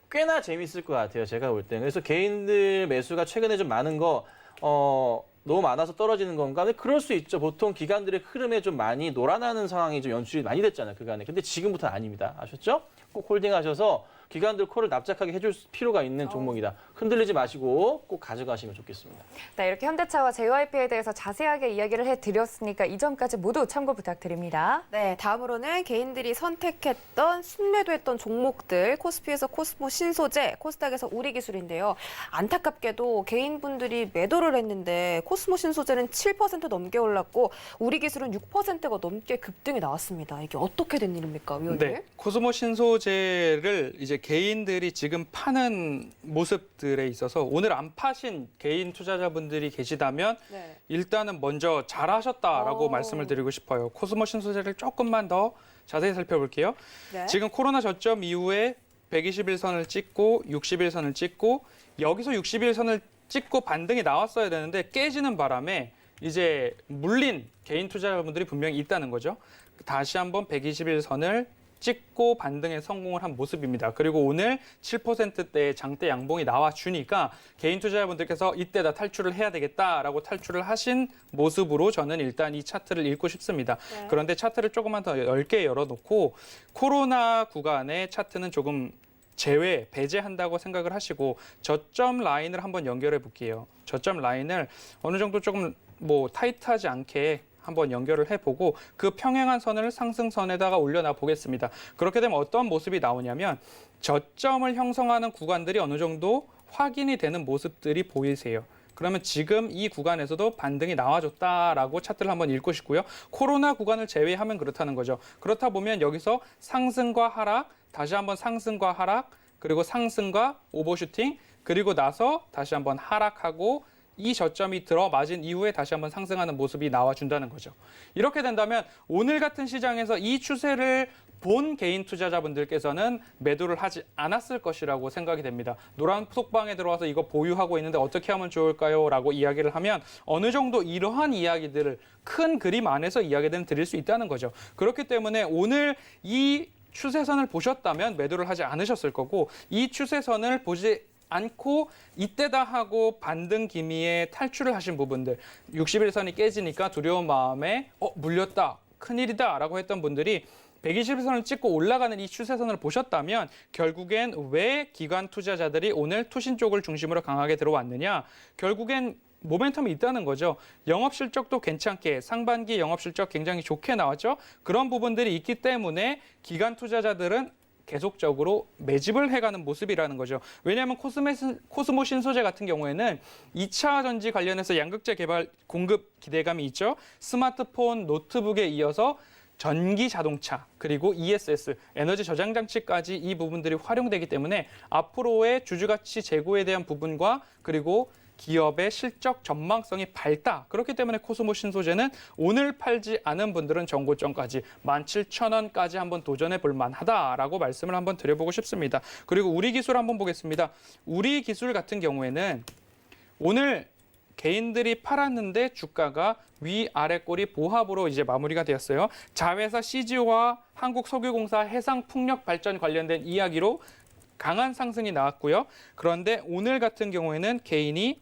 D: 꽤나 재밌을 것 같아요. 제가 볼 때는. 그래서 개인들 매수가 최근에 좀 많은 거 너무 많아서 떨어지는 건가? 근데 그럴 수 있죠. 보통 기관들의 흐름에 좀 많이 놀아나는 상황이 좀 연출이 많이 됐잖아요. 그간에. 근데 지금부터는 아닙니다. 아셨죠? 꼭 홀딩하셔서 기관들 코를 납작하게 해줄 필요가 있는 종목이다. 흔들리지 마시고 꼭 가져가시면 좋겠습니다.
B: 네, 이렇게 현대차와 JYP에 대해서 자세하게 이야기를 해드렸으니까 이 점까지 모두 참고 부탁드립니다.
C: 네, 다음으로는 개인들이 선택했던 순매도했던 종목들 코스피에서 코스모 신소재, 코스닥에서 우리기술인데요. 안타깝게도 개인분들이 매도를 했는데 코스모 신소재는 7% 넘게 올랐고 우리기술은 6%가 넘게 급등이 나왔습니다. 이게 어떻게 된 일입니까, 위원님?
E: 네, 코스모 신소재를 이제 개인들이 지금 파는 모습들에 있어서 오늘 안 파신 개인 투자자분들이 계시다면
C: 네.
E: 일단은 먼저 잘하셨다라고
C: 오.
E: 말씀을 드리고 싶어요. 코스모 신소재를 조금만 더 자세히 살펴볼게요.
C: 네.
E: 지금 코로나 저점 이후에 121선을 찍고 61선을 찍고 여기서 61선을 찍고 반등이 나왔어야 되는데 깨지는 바람에 이제 물린 개인 투자자분들이 분명히 있다는 거죠. 다시 한번 121선을 찍고 반등에 성공을 한 모습입니다. 그리고 오늘 7%대의 장대 양봉이 나와주니까 개인 투자자분들께서 이때다 탈출을 해야 되겠다라고 탈출을 하신 모습으로 저는 일단 이 차트를 읽고 싶습니다.
C: 네.
E: 그런데 차트를 조금만 더 넓게 열어놓고 코로나 구간의 차트는 조금 배제한다고 생각을 하시고 저점 라인을 한번 연결해 볼게요. 저점 라인을 어느 정도 조금 뭐 타이트하지 않게 한번 연결을 해보고 그 평행한 선을 상승선에다가 올려놔 보겠습니다. 그렇게 되면 어떤 모습이 나오냐면 저점을 형성하는 구간들이 어느 정도 확인이 되는 모습들이 보이세요. 그러면 지금 이 구간에서도 반등이 나와줬다라고 차트를 한번 읽고 싶고요. 코로나 구간을 제외하면 그렇다는 거죠. 그렇다 보면 여기서 상승과 하락, 다시 한번 상승과 하락, 그리고 상승과 오버슈팅, 그리고 나서 다시 한번 하락하고 이 저점이 들어맞은 이후에 다시 한번 상승하는 모습이 나와준다는 거죠. 이렇게 된다면 오늘 같은 시장에서 이 추세를 본 개인 투자자분들께서는 매도를 하지 않았을 것이라고 생각이 됩니다. 노란 속방에 들어와서 이거 보유하고 있는데 어떻게 하면 좋을까요? 라고 이야기를 하면 어느 정도 이러한 이야기들을 큰 그림 안에서 이야기들은 드릴 수 있다는 거죠. 그렇기 때문에 오늘 이 추세선을 보셨다면 매도를 하지 않으셨을 거고 이 추세선을 보지 않고 이때다 하고 반등 기미에 탈출을 하신 부분들 61선이 깨지니까 두려운 마음에 물렸다 큰일이다 라고 했던 분들이 121선을 찍고 올라가는 이 추세선을 보셨다면 결국엔 왜 기관 투자자들이 오늘 투신 쪽을 중심으로 강하게 들어왔느냐 결국엔 모멘텀이 있다는 거죠. 영업실적도 괜찮게 상반기 영업실적 굉장히 좋게 나왔죠. 그런 부분들이 있기 때문에 기관 투자자들은 계속적으로 매집을 해가는 모습이라는 거죠. 왜냐하면 코스모 신소재 같은 경우에는 2차 전지 관련해서 양극재 개발 공급 기대감이 있죠. 스마트폰, 노트북에 이어서 전기 자동차 그리고 ESS, 에너지 저장 장치까지 이 부분들이 활용되기 때문에 앞으로의 주주가치 제고에 대한 부분과 그리고 기업의 실적 전망성이 밝다. 그렇기 때문에 코스모 신소재는 오늘 팔지 않은 분들은 정고점까지 17,000원까지 한번 도전해 볼 만하다라고 말씀을 한번 드려보고 싶습니다. 그리고 우리기술 한번 보겠습니다. 우리기술 같은 경우에는 오늘 개인들이 팔았는데 주가가 위아래 꼬리 보합으로 이제 마무리가 되었어요. 자회사 CG와 한국석유공사 해상풍력발전 관련된 이야기로 강한 상승이 나왔고요. 그런데 오늘 같은 경우에는 개인이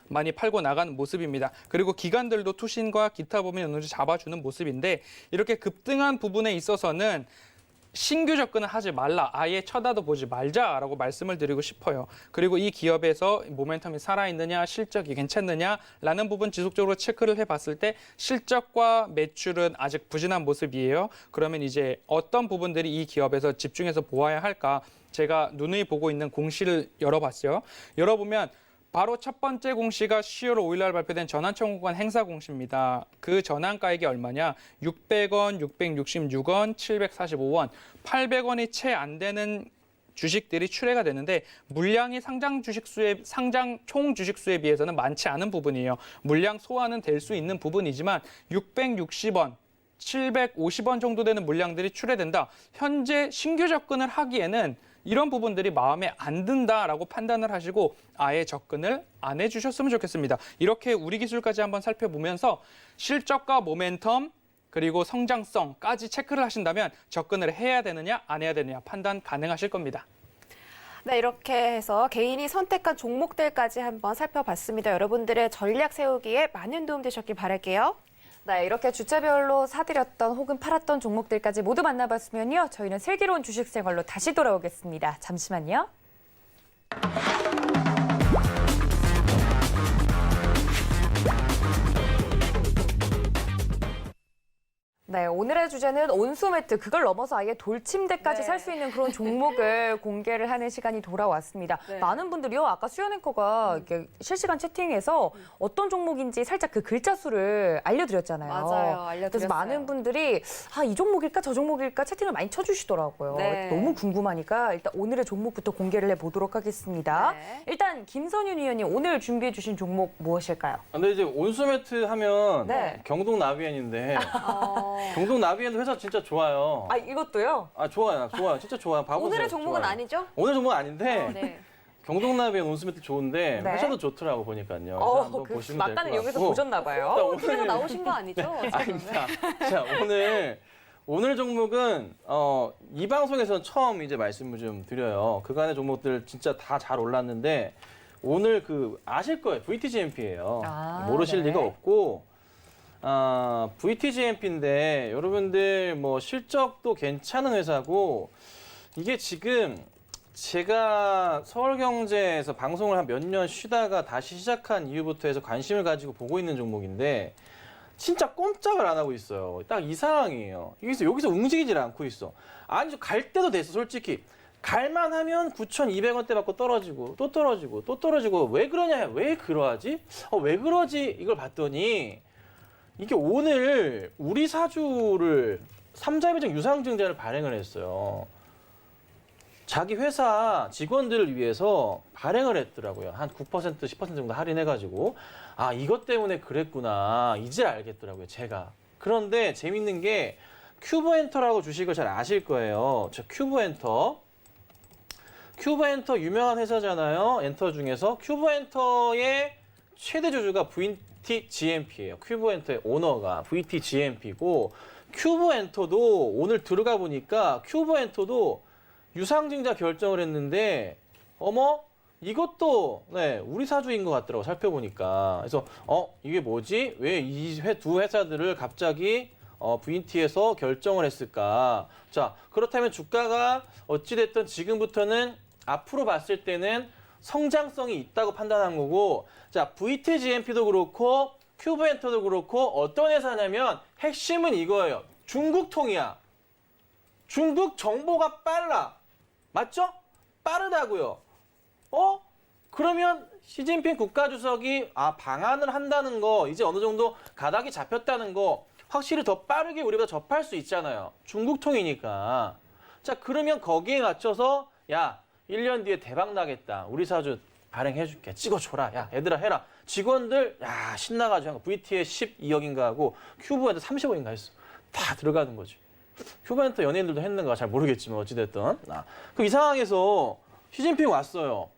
E: 많이 팔고 나가는 모습입니다. 그리고 기관들도 투신과 기타 부분이 어느 정도 잡아주는 모습인데 이렇게 급등한 부분에 있어서는 신규 접근을 하지 말라, 아예 쳐다도 보지 말자라고 말씀을 드리고 싶어요. 그리고 이 기업에서 모멘텀이 살아있느냐, 실적이 괜찮느냐라는 부분 지속적으로 체크를 해봤을 때 실적과 매출은 아직 부진한 모습이에요. 그러면 이제 어떤 부분들이 이 기업에서 집중해서 보아야 할까? 제가 누누이 보고 있는 공시를 열어봤어요. 열어보면 바로 첫 번째 공시가 10월 5일 날 발표된 전환청구권 행사 공시입니다. 그 전환가액이 얼마냐? 600원, 666원, 745원, 800원이 채 안 되는 주식들이 출회가 되는데 물량이 상장 총 주식 수에 비해서는 많지 않은 부분이에요. 물량 소화는 될 수 있는 부분이지만 660원, 750원 정도 되는 물량들이 출회된다. 현재 신규 접근을 하기에는 이런 부분들이 마음에 안 든다라고 판단을 하시고 아예 접근을 안 해주셨으면 좋겠습니다. 이렇게 우리 기술까지 한번 살펴보면서 실적과 모멘텀 그리고 성장성까지 체크를 하신다면 접근을 해야 되느냐 안 해야 되느냐 판단 가능하실 겁니다.
C: 네, 이렇게 해서 개인이 선택한 종목들까지 한번 살펴봤습니다. 여러분들의 전략 세우기에 많은 도움 되셨길 바랄게요.
B: 네, 이렇게 주체별로 사들였던 혹은 팔았던 종목들까지 모두 만나봤으면요. 저희는 슬기로운 주식 생활로 다시 돌아오겠습니다. 잠시만요. 네, 오늘의 주제는 온수매트, 그걸 넘어서 아예 돌침대까지
C: 네.
B: 살 수 있는 그런 종목을 공개를 하는 시간이 돌아왔습니다.
C: 네.
B: 많은 분들이요, 아까 수연 앵커가 이렇게 실시간 채팅에서 어떤 종목인지 살짝 그 글자 수를 알려드렸잖아요.
C: 맞아요, 알려드렸어요.
B: 그래서 많은 분들이 이 종목일까 저 종목일까 채팅을 많이 쳐주시더라고요.
C: 네.
B: 너무 궁금하니까 일단 오늘의 종목부터 공개를 해보도록 하겠습니다.
C: 네.
B: 일단 김선윤 위원님 오늘 준비해 주신 종목 무엇일까요?
D: 근데 이제 온수매트 하면
B: 네.
D: 경동 나비엔인데 경동 나비엔도 회사 진짜 좋아요.
B: 이것도요?
D: 좋아요. 진짜 좋아요. 봐보세요.
C: 오늘의 종목은
D: 좋아요.
C: 아니죠?
D: 오늘 종목은 아닌데
C: 네.
D: 경동 나비엔 온수매트 좋은데
B: 네.
D: 회사도 좋더라고 보니까요. 그래서 한번
B: 그
D: 보시면 될 것
B: 막간을
D: 같고.
B: 이용해서 보셨나 봐요.
D: 일단
C: TV에서
D: 오늘
C: 나오신 거 아니죠?
D: 아닙니다. 자, 오늘 종목은 이 방송에서 처음 이제 말씀을 좀 드려요. 그간의 종목들 진짜 다 잘 올랐는데 오늘 아실 거예요. VTGMP예요. 모르실
B: 네.
D: 리가 없고 VTGMP인데 여러분들 뭐 실적도 괜찮은 회사고 이게 지금 제가 서울경제에서 방송을 한 몇 년 쉬다가 다시 시작한 이후부터 해서 관심을 가지고 보고 있는 종목인데 진짜 꼼짝을 안 하고 있어요. 딱 이 상황이에요. 여기서 움직이질 않고 있어. 아니, 갈 때도 됐어, 솔직히. 갈만하면 9,200원대 받고 떨어지고 또 떨어지고 또 떨어지고 왜 그러냐? 왜 그러하지? 왜 그러지? 이걸 봤더니 이게 오늘 우리 사주를 삼자매정 유상증자를 발행을 했어요. 자기 회사 직원들을 위해서 발행을 했더라고요. 한 9%, 10% 정도 할인해가지고. 이것 때문에 그랬구나. 이제 알겠더라고요, 제가. 그런데 재밌는 게 큐브엔터라고 주식을 잘 아실 거예요. 저 큐브엔터 유명한 회사잖아요. 엔터 중에서. 큐브엔터의 최대 주주가 VTGMP예요. 큐브엔터의 오너가 VTGMP고 큐브엔터도 오늘 들어가 보니까 큐브엔터도 유상증자 결정을 했는데 이것도 우리 사주인 것 같더라고 살펴보니까. 그래서 이게 뭐지? 왜 이 두 회사들을 갑자기 VT에서 결정을 했을까? 자, 그렇다면 주가가 어찌됐든 지금부터는 앞으로 봤을 때는 성장성이 있다고 판단한 거고, 자, VTGMP도 그렇고 큐브엔터도 그렇고 어떤 회사냐면 핵심은 이거예요. 중국통이야. 중국 정보가 빨라. 맞죠? 빠르다고요. 그러면 시진핑 국가주석이 방한을 한다는 거, 이제 어느 정도 가닥이 잡혔다는 거 확실히 더 빠르게 우리가 접할 수 있잖아요. 중국통이니까. 자, 그러면 거기에 맞춰서 1년 뒤에 대박 나겠다. 우리 사주 발행해줄게. 찍어줘라. 야, 얘들아 해라. 직원들 신나가지고 VT에 12억인가 하고 큐브엔터 30억인가 했어. 다 들어가는 거지. 큐브엔터 연예인들도 했는가 잘 모르겠지만 어찌됐든. 그럼 이 상황에서 시진핑 왔어요.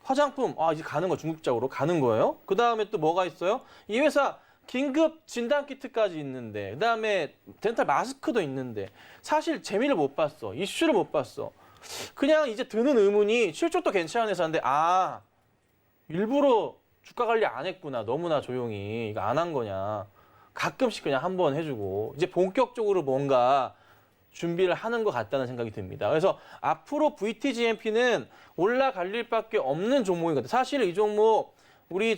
D: 화장품 이제 가는 거 중국적으로 가는 거예요. 그 다음에 또 뭐가 있어요? 이 회사 긴급 진단 키트까지 있는데, 그 다음에 덴탈 마스크도 있는데 사실 재미를 못 봤어. 이슈를 못 봤어. 그냥 이제 드는 의문이 실적도 괜찮은 회사인데 일부러 주가 관리 안 했구나. 너무나 조용히 이거 안 한 거냐. 가끔씩 그냥 한번 해주고 이제 본격적으로 뭔가 준비를 하는 것 같다는 생각이 듭니다. 그래서 앞으로 VTGMP는 올라갈 일밖에 없는 종목이거든요. 사실 이 종목 우리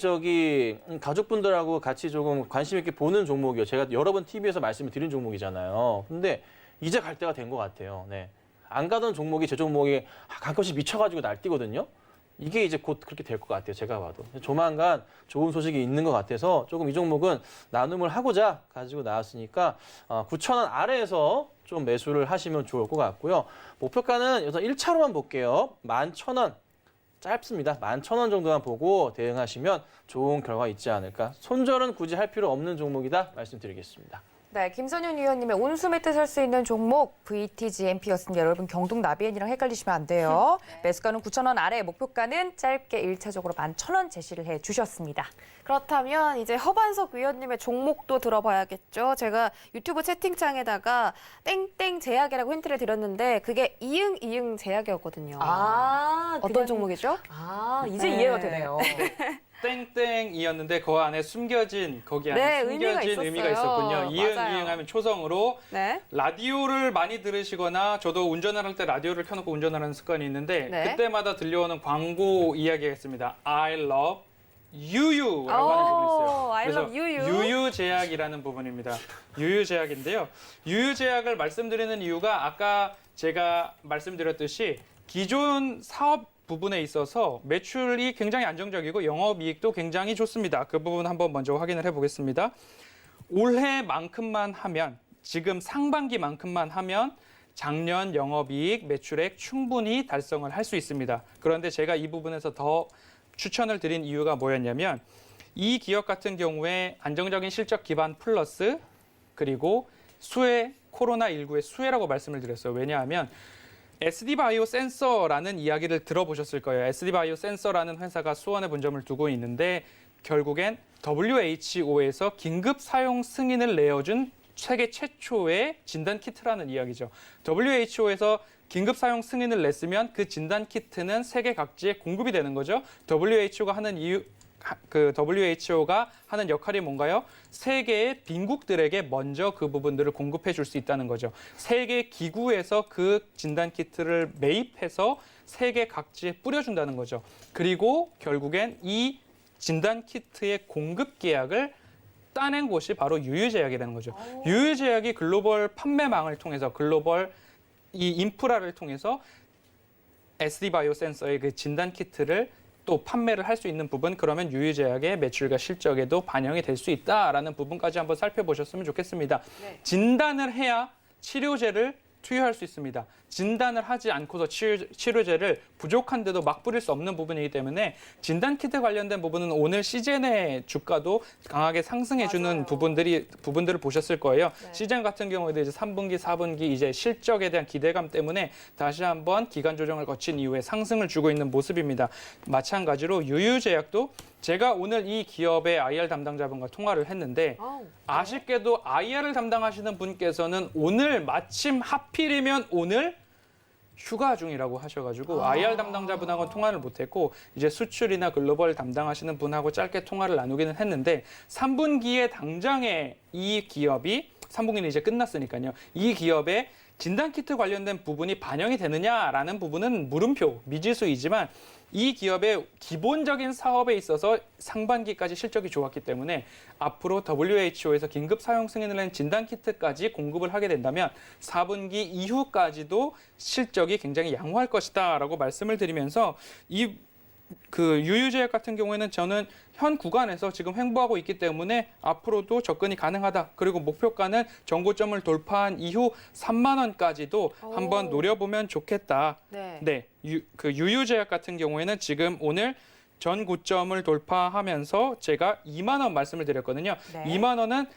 D: 가족분들하고 같이 조금 관심 있게 보는 종목이요. 제가 여러 번 TV에서 말씀을 드린 종목이잖아요. 근데 이제 갈 때가 된 것 같아요. 네. 안 가던 종목이 제 종목이 가끔씩 미쳐가지고 날뛰거든요. 이게 이제 곧 그렇게 될 것 같아요. 제가 봐도. 조만간 좋은 소식이 있는 것 같아서 조금 이 종목은 나눔을 하고자 가지고 나왔으니까 9,000원 아래에서 좀 매수를 하시면 좋을 것 같고요. 목표가는 여기서 1차로만 볼게요. 11,000원. 짧습니다. 11,000원 정도만 보고 대응하시면 좋은 결과 있지 않을까. 손절은 굳이 할 필요 없는 종목이다 말씀드리겠습니다.
B: 네, 김선윤 위원님의 온수매 때 살 수 있는 종목 VTGMP였습니다. 여러분 경동 나비엔이랑 헷갈리시면 안 돼요. 매수가는 9,000원 아래, 목표가는 짧게 1차적으로 11,000원 제시를 해주셨습니다.
C: 그렇다면 이제 허반석 위원님의 종목도 들어봐야겠죠. 제가 유튜브 채팅창에다가 땡땡 제약이라고 힌트를 드렸는데 그게 이응 제약이었거든요. 어떤 종목이죠?
B: 이제
C: 네.
B: 이해가 되네요.
E: 땡땡이었는데 그 안에 거기 안에
C: 네,
E: 숨겨진 의미가 있었군요. 이응
C: 맞아요.
E: 이응하면 초성으로
C: 네.
E: 라디오를 많이 들으시거나 저도 운전을 할 때 라디오를 켜놓고 운전하는 습관이 있는데
C: 네.
E: 그때마다 들려오는 광고 이야기가 I love 유유라고 하는 부분이 있어요.
C: I
E: 그래서
C: love 유유.
E: 유유제약이라는 부분입니다. 유유제약인데요. 유유제약을 말씀드리는 이유가 아까 제가 말씀드렸듯이 기존 사업 부분에 있어서 매출이 굉장히 안정적이고 영업이익도 굉장히 좋습니다. 그 부분 한번 먼저 확인을 해보겠습니다. 올해만큼만 하면, 지금 상반기만큼만 하면 작년 영업이익 매출액 충분히 달성을 할 수 있습니다. 그런데 제가 이 부분에서 더 추천을 드린 이유가 뭐였냐면 이 기업 같은 경우에 안정적인 실적 기반 플러스 그리고 수혜, 코로나19의 수혜라고 말씀을 드렸어요. 왜냐하면 SD바이오 센서라는 이야기를 들어보셨을 거예요. SD바이오 센서라는 회사가 수원에 본점을 두고 있는데 결국엔 WHO에서 긴급 사용 승인을 내어준 세계 최초의 진단 키트라는 이야기죠. WHO에서 긴급 사용 승인을 냈으면 그 진단 키트는 세계 각지에 공급이 되는 거죠. WHO가 하는 역할이 뭔가요? 세계의 빈국들에게 먼저 그 부분들을 공급해 줄 수 있다는 거죠. 세계 기구에서 그 진단 키트를 매입해서 세계 각지에 뿌려준다는 거죠. 그리고 결국엔 이 진단 키트의 공급 계약을 따낸 곳이 바로 유유제약이라는 거죠. 유유제약이 글로벌 판매망을 통해서 글로벌 이 인프라를 통해서 SD바이오 센서의 그 진단 키트를 또 판매를 할 수 있는 부분, 그러면 유유제약의 매출과 실적에도 반영이 될 수 있다라는 부분까지 한번 살펴보셨으면 좋겠습니다.
C: 네.
E: 진단을 해야 치료제를 투여할 수 있습니다. 진단을 하지 않고서 치료제를 부족한데도 막 뿌릴 수 없는 부분이기 때문에 진단키트 관련된 부분은 오늘 시젠의 주가도 강하게 상승해주는 부분들을 보셨을 거예요.
C: 네.
E: 시젠 같은 경우에도 이제 3분기, 4분기 이제 실적에 대한 기대감 때문에 다시 한번 기간 조정을 거친 이후에 상승을 주고 있는 모습입니다. 마찬가지로 유유제약도 제가 오늘 이 기업의 IR 담당자분과 통화를 했는데 아쉽게도 IR을 담당하시는 분께서는 오늘 마침 하필이면 오늘 휴가 중이라고 하셔가지고 IR 담당자분하고는 통화를 못했고 이제 수출이나 글로벌 담당하시는 분하고 짧게 통화를 나누기는 했는데 3분기에 당장에 이 기업이 3분기는 이제 끝났으니까요. 이 기업의 진단키트 관련된 부분이 반영이 되느냐라는 부분은 물음표, 미지수이지만 이 기업의 기본적인 사업에 있어서 상반기까지 실적이 좋았기 때문에 앞으로 WHO에서 긴급 사용 승인을 낸 진단키트까지 공급을 하게 된다면 4분기 이후까지도 실적이 굉장히 양호할 것이다라고 말씀을 드리면서 그 유유제약 같은 경우에는 저는 현 구간에서 지금 횡보하고 있기 때문에 앞으로도 접근이 가능하다. 그리고 목표가는 정고점을 돌파한 이후 3만 원까지도 한번 노려보면 좋겠다.
C: 네.
E: 그 유유제약 같은 경우에는 지금 오늘 전 고점을 돌파하면서 제가 2만 원 말씀을 드렸거든요.
B: 네.
E: 2만 원은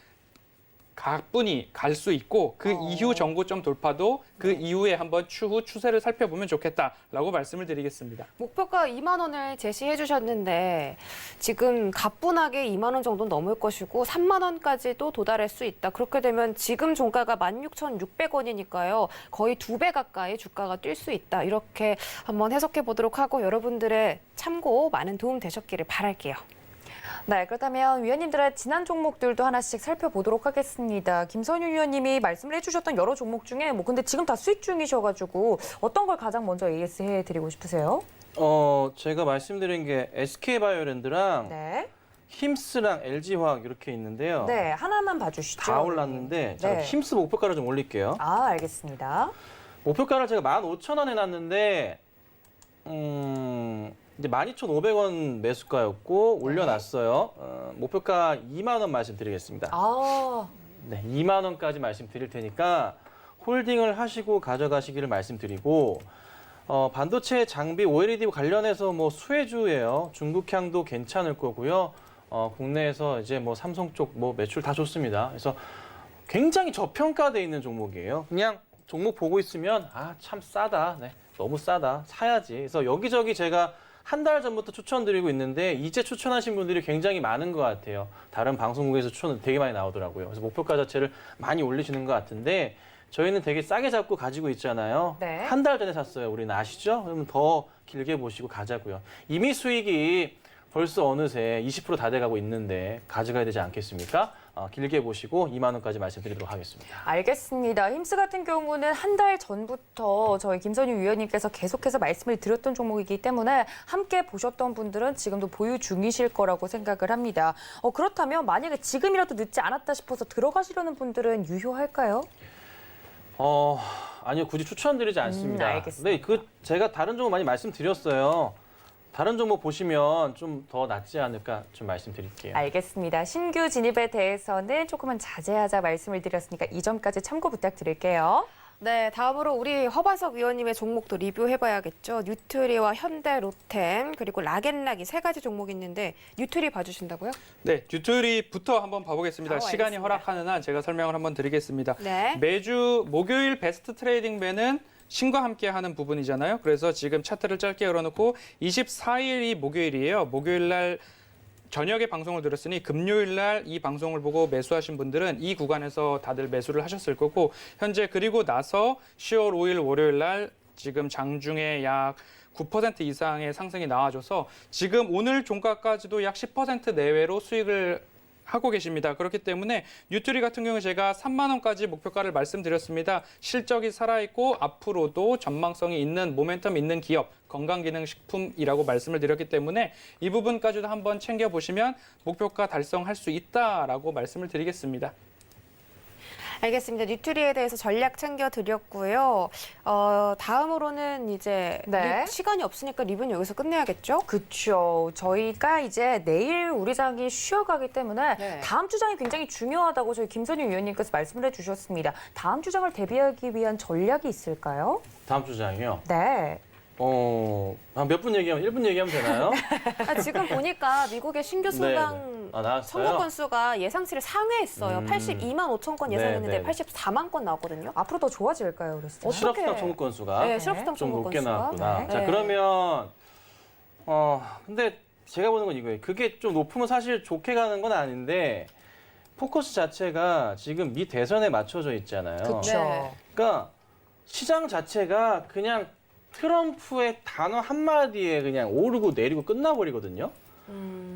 E: 가뿐히 갈 수 있고 그 이후 정고점 돌파도 그 이후에 한번 추후 추세를 살펴보면 좋겠다라고 말씀을 드리겠습니다.
C: 목표가 2만 원을 제시해 주셨는데 지금 가뿐하게 2만 원 정도 넘을 것이고 3만 원까지도 도달할 수 있다. 그렇게 되면 지금 종가가 16,600원이니까요. 거의 2배 가까이 주가가 뛸 수 있다. 이렇게 한번 해석해 보도록 하고 여러분들의 참고 많은 도움 되셨기를 바랄게요.
B: 네, 그렇다면 위원님들의 지난 종목들도 하나씩 살펴보도록 하겠습니다. 김선유 위원님이 말씀을 해주셨던 여러 종목 중에 근데 지금 다 수익 중이셔가지고 어떤 걸 가장 먼저 AS 해드리고 싶으세요?
D: 제가 말씀드린 게 SK바이오랜드랑
B: 네.
D: 힘스랑 LG화학 이렇게 있는데요.
B: 네, 하나만 봐주시죠.
D: 다 올랐는데 제가
B: 네.
D: 힘스 목표가를 좀 올릴게요.
B: 아, 알겠습니다.
D: 목표가를 제가 15,000원에 놨는데 이제 12,500원 매수가였고 올려놨어요. 목표가 2만 원 말씀드리겠습니다.
B: 아,
D: 네, 2만 원까지 말씀드릴 테니까 홀딩을 하시고 가져가시기를 말씀드리고 반도체 장비 OLED 관련해서 뭐 수혜주예요. 중국향도 괜찮을 거고요. 국내에서 이제 뭐 삼성 쪽 뭐 매출 다 좋습니다. 그래서 굉장히 저평가돼 있는 종목이에요. 그냥 종목 보고 있으면 참 싸다. 네, 너무 싸다. 사야지. 그래서 여기저기 제가 한 달 전부터 추천드리고 있는데 이제 추천하신 분들이 굉장히 많은 것 같아요. 다른 방송국에서 추천 되게 많이 나오더라고요. 그래서 목표가 자체를 많이 올리시는 것 같은데 저희는 되게 싸게 잡고 가지고 있잖아요.
B: 네.
D: 한 달 전에 샀어요. 우리는 아시죠? 그러면 더 길게 보시고 가자고요. 이미 수익이 벌써 어느새 20% 다 돼가고 있는데 가져가야 되지 않겠습니까? 길게 보시고 2만 원까지 말씀드리도록 하겠습니다.
B: 알겠습니다. 힘스 같은 경우는 한 달 전부터 저희 김선유 위원님께서 계속해서 말씀을 드렸던 종목이기 때문에 함께 보셨던 분들은 지금도 보유 중이실 거라고 생각을 합니다. 그렇다면 만약에 지금이라도 늦지 않았다 싶어서 들어가시려는 분들은 유효할까요?
D: 아니요, 굳이 추천드리지 않습니다.
B: 알겠습니다.
D: 근데 제가 다른 종목 많이 말씀드렸어요. 다른 종목 보시면 좀 더 낫지 않을까 좀 말씀드릴게요.
B: 알겠습니다. 신규 진입에 대해서는 조금은 자제하자 말씀을 드렸으니까 이 점까지 참고 부탁드릴게요.
C: 네, 다음으로 우리 허반석 위원님의 종목도 리뷰해봐야겠죠. 뉴트리와 현대, 로템, 그리고 락앤락이 세 가지 종목이 있는데 뉴트리 봐주신다고요?
E: 네, 뉴트리부터 한번 봐보겠습니다. 시간이
C: 알겠습니다.
E: 허락하는 한 제가 설명을 한번 드리겠습니다.
C: 네.
E: 매주 목요일 베스트 트레이딩 배는 신과 함께 하는 부분이잖아요. 그래서 지금 차트를 짧게 열어놓고 24일이 목요일이에요. 목요일 날 저녁에 방송을 들었으니 금요일 날 이 방송을 보고 매수하신 분들은 이 구간에서 다들 매수를 하셨을 거고 현재 그리고 나서 10월 5일 월요일 날 지금 장중에 약 9% 이상의 상승이 나와줘서 지금 오늘 종가까지도 약 10% 내외로 수익을 하고 계십니다. 그렇기 때문에 뉴트리 같은 경우 제가 3만 원까지 목표가를 말씀드렸습니다. 실적이 살아있고 앞으로도 전망성이 있는 모멘텀 있는 기업, 건강기능식품이라고 말씀을 드렸기 때문에 이 부분까지도 한번 챙겨보시면 목표가 달성할 수 있다라고 말씀을 드리겠습니다.
C: 알겠습니다. 뉴트리에 대해서 전략 챙겨드렸고요. 다음으로는 이제
B: 네.
C: 시간이 없으니까 리뷰는 여기서 끝내야겠죠?
B: 그렇죠. 저희가 이제 내일 우리 장이 쉬어가기 때문에
C: 네.
B: 다음 주장이 굉장히 중요하다고 저희 김선유 위원님께서 말씀을 해주셨습니다. 다음 주장을 대비하기 위한 전략이 있을까요?
D: 다음 주장이요.
B: 네.
D: 몇 분 얘기하면 1분 얘기하면 되나요?
C: 지금 보니까 미국의 신규 수당
D: 나왔어요.
C: 청구 건수가 예상치를 상회했어요. 82만 5천 건 예상했는데
D: 네, 네.
C: 84만 건 나왔거든요.
B: 앞으로 더 좋아질까요, 그래서?
D: 실업수당 청구 건수가
C: 네, 실업수당
D: 좀
C: 청구
D: 높게
C: 건수가.
D: 나왔구나.
B: 네.
D: 자, 그러면 근데 제가 보는 건 이거예요. 그게 좀 높으면 사실 좋게 가는 건 아닌데 포커스 자체가 지금 미 대선에 맞춰져 있잖아요.
B: 그렇죠.
C: 네.
D: 그러니까 시장 자체가 그냥 트럼프의 단어 한마디에 그냥 오르고 내리고 끝나버리거든요.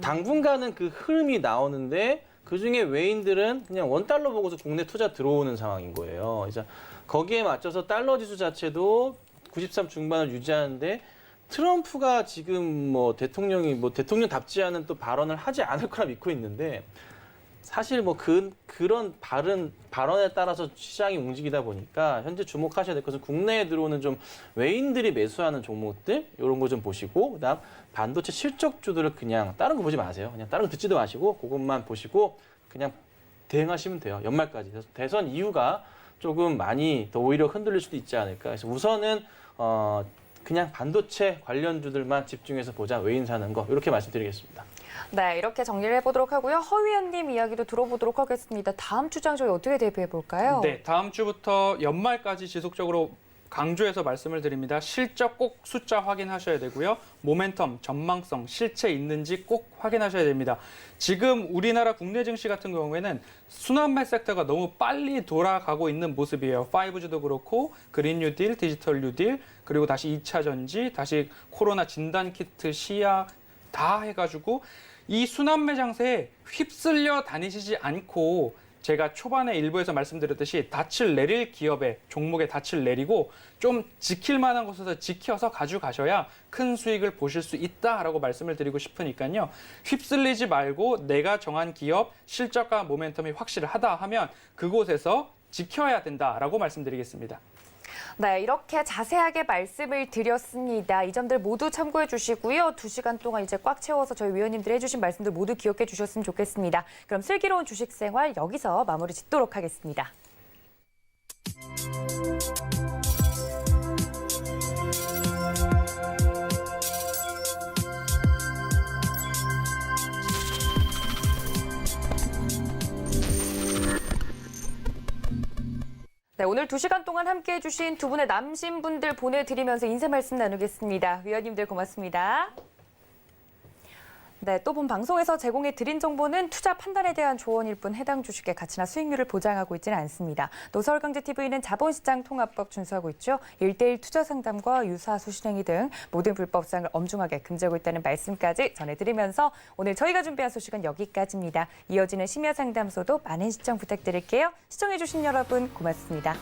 D: 당분간은 그 흐름이 나오는데 그중에 외인들은 그냥 원달러 보고서 국내 투자 들어오는 상황인 거예요. 그래서 거기에 맞춰서 달러 지수 자체도 93 중반을 유지하는데 트럼프가 지금 뭐 대통령이 뭐 대통령답지 않은 또 발언을 하지 않을 거라 믿고 있는데 사실 뭐 그런 발언에 따라서 시장이 움직이다 보니까 현재 주목하셔야 될 것은 국내에 들어오는 좀 외인들이 매수하는 종목들 이런 거 좀 보시고 그다음 반도체 실적주들을 그냥 다른 거 보지 마세요. 그냥 다른 거 듣지도 마시고 그것만 보시고 그냥 대응하시면 돼요. 연말까지. 그래서 대선 이후가 조금 많이 더 오히려 흔들릴 수도 있지 않을까. 그래서 우선은 그냥 반도체 관련주들만 집중해서 보자. 외인 사는 거 이렇게 말씀드리겠습니다.
B: 네, 이렇게 정리를 해보도록 하고요. 허 위원님 이야기도 들어보도록 하겠습니다. 다음 주장 저희 어떻게 대비해 볼까요?
E: 네, 다음 주부터 연말까지 지속적으로 강조해서 말씀을 드립니다. 실적 꼭 숫자 확인하셔야 되고요. 모멘텀, 전망성, 실체 있는지 꼭 확인하셔야 됩니다. 지금 우리나라 국내 증시 같은 경우에는 순환매 섹터가 너무 빨리 돌아가고 있는 모습이에요. 5G도 그렇고 그린 뉴딜, 디지털 뉴딜, 그리고 다시 2차 전지, 다시 코로나 진단 키트, 시약 다 해가지고 이 순환매 장세에 휩쓸려 다니시지 않고 제가 초반에 일부에서 말씀드렸듯이 닻을 내릴 기업의 종목에 닻을 내리고 좀 지킬 만한 곳에서 지켜서 가져가셔야 큰 수익을 보실 수 있다라고 말씀을 드리고 싶으니까요. 휩쓸리지 말고 내가 정한 기업 실적과 모멘텀이 확실하다 하면 그곳에서 지켜야 된다라고 말씀드리겠습니다.
B: 네, 이렇게 자세하게 말씀을 드렸습니다. 이 점들 모두 참고해 주시고요. 2시간 동안 이제 꽉 채워서 저희 위원님들이 해주신 말씀들 모두 기억해 주셨으면 좋겠습니다. 그럼 슬기로운 주식 생활 여기서 마무리 짓도록 하겠습니다. 네, 오늘 2시간 동안 함께해 주신 두 분의 남신분들 보내드리면서 인사 말씀 나누겠습니다. 위원님들 고맙습니다. 네, 또 본 방송에서 제공해 드린 정보는 투자 판단에 대한 조언일 뿐 해당 주식의 가치나 수익률을 보장하고 있지는 않습니다. 또 서울경제TV는 자본시장 통합법 준수하고 있죠. 1:1 투자 상담과 유사 수신행위 등 모든 불법사항을 엄중하게 금지하고 있다는 말씀까지 전해드리면서 오늘 저희가 준비한 소식은 여기까지입니다. 이어지는 심야상담소도 많은 시청 부탁드릴게요. 시청해주신 여러분 고맙습니다.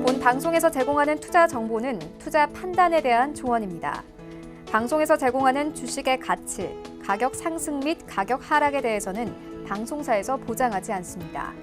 A: 본 방송에서 제공하는 투자 정보는 투자 판단에 대한 조언입니다. 방송에서 제공하는 주식의 가치, 가격 상승 및 가격 하락에 대해서는 방송사에서 보장하지 않습니다.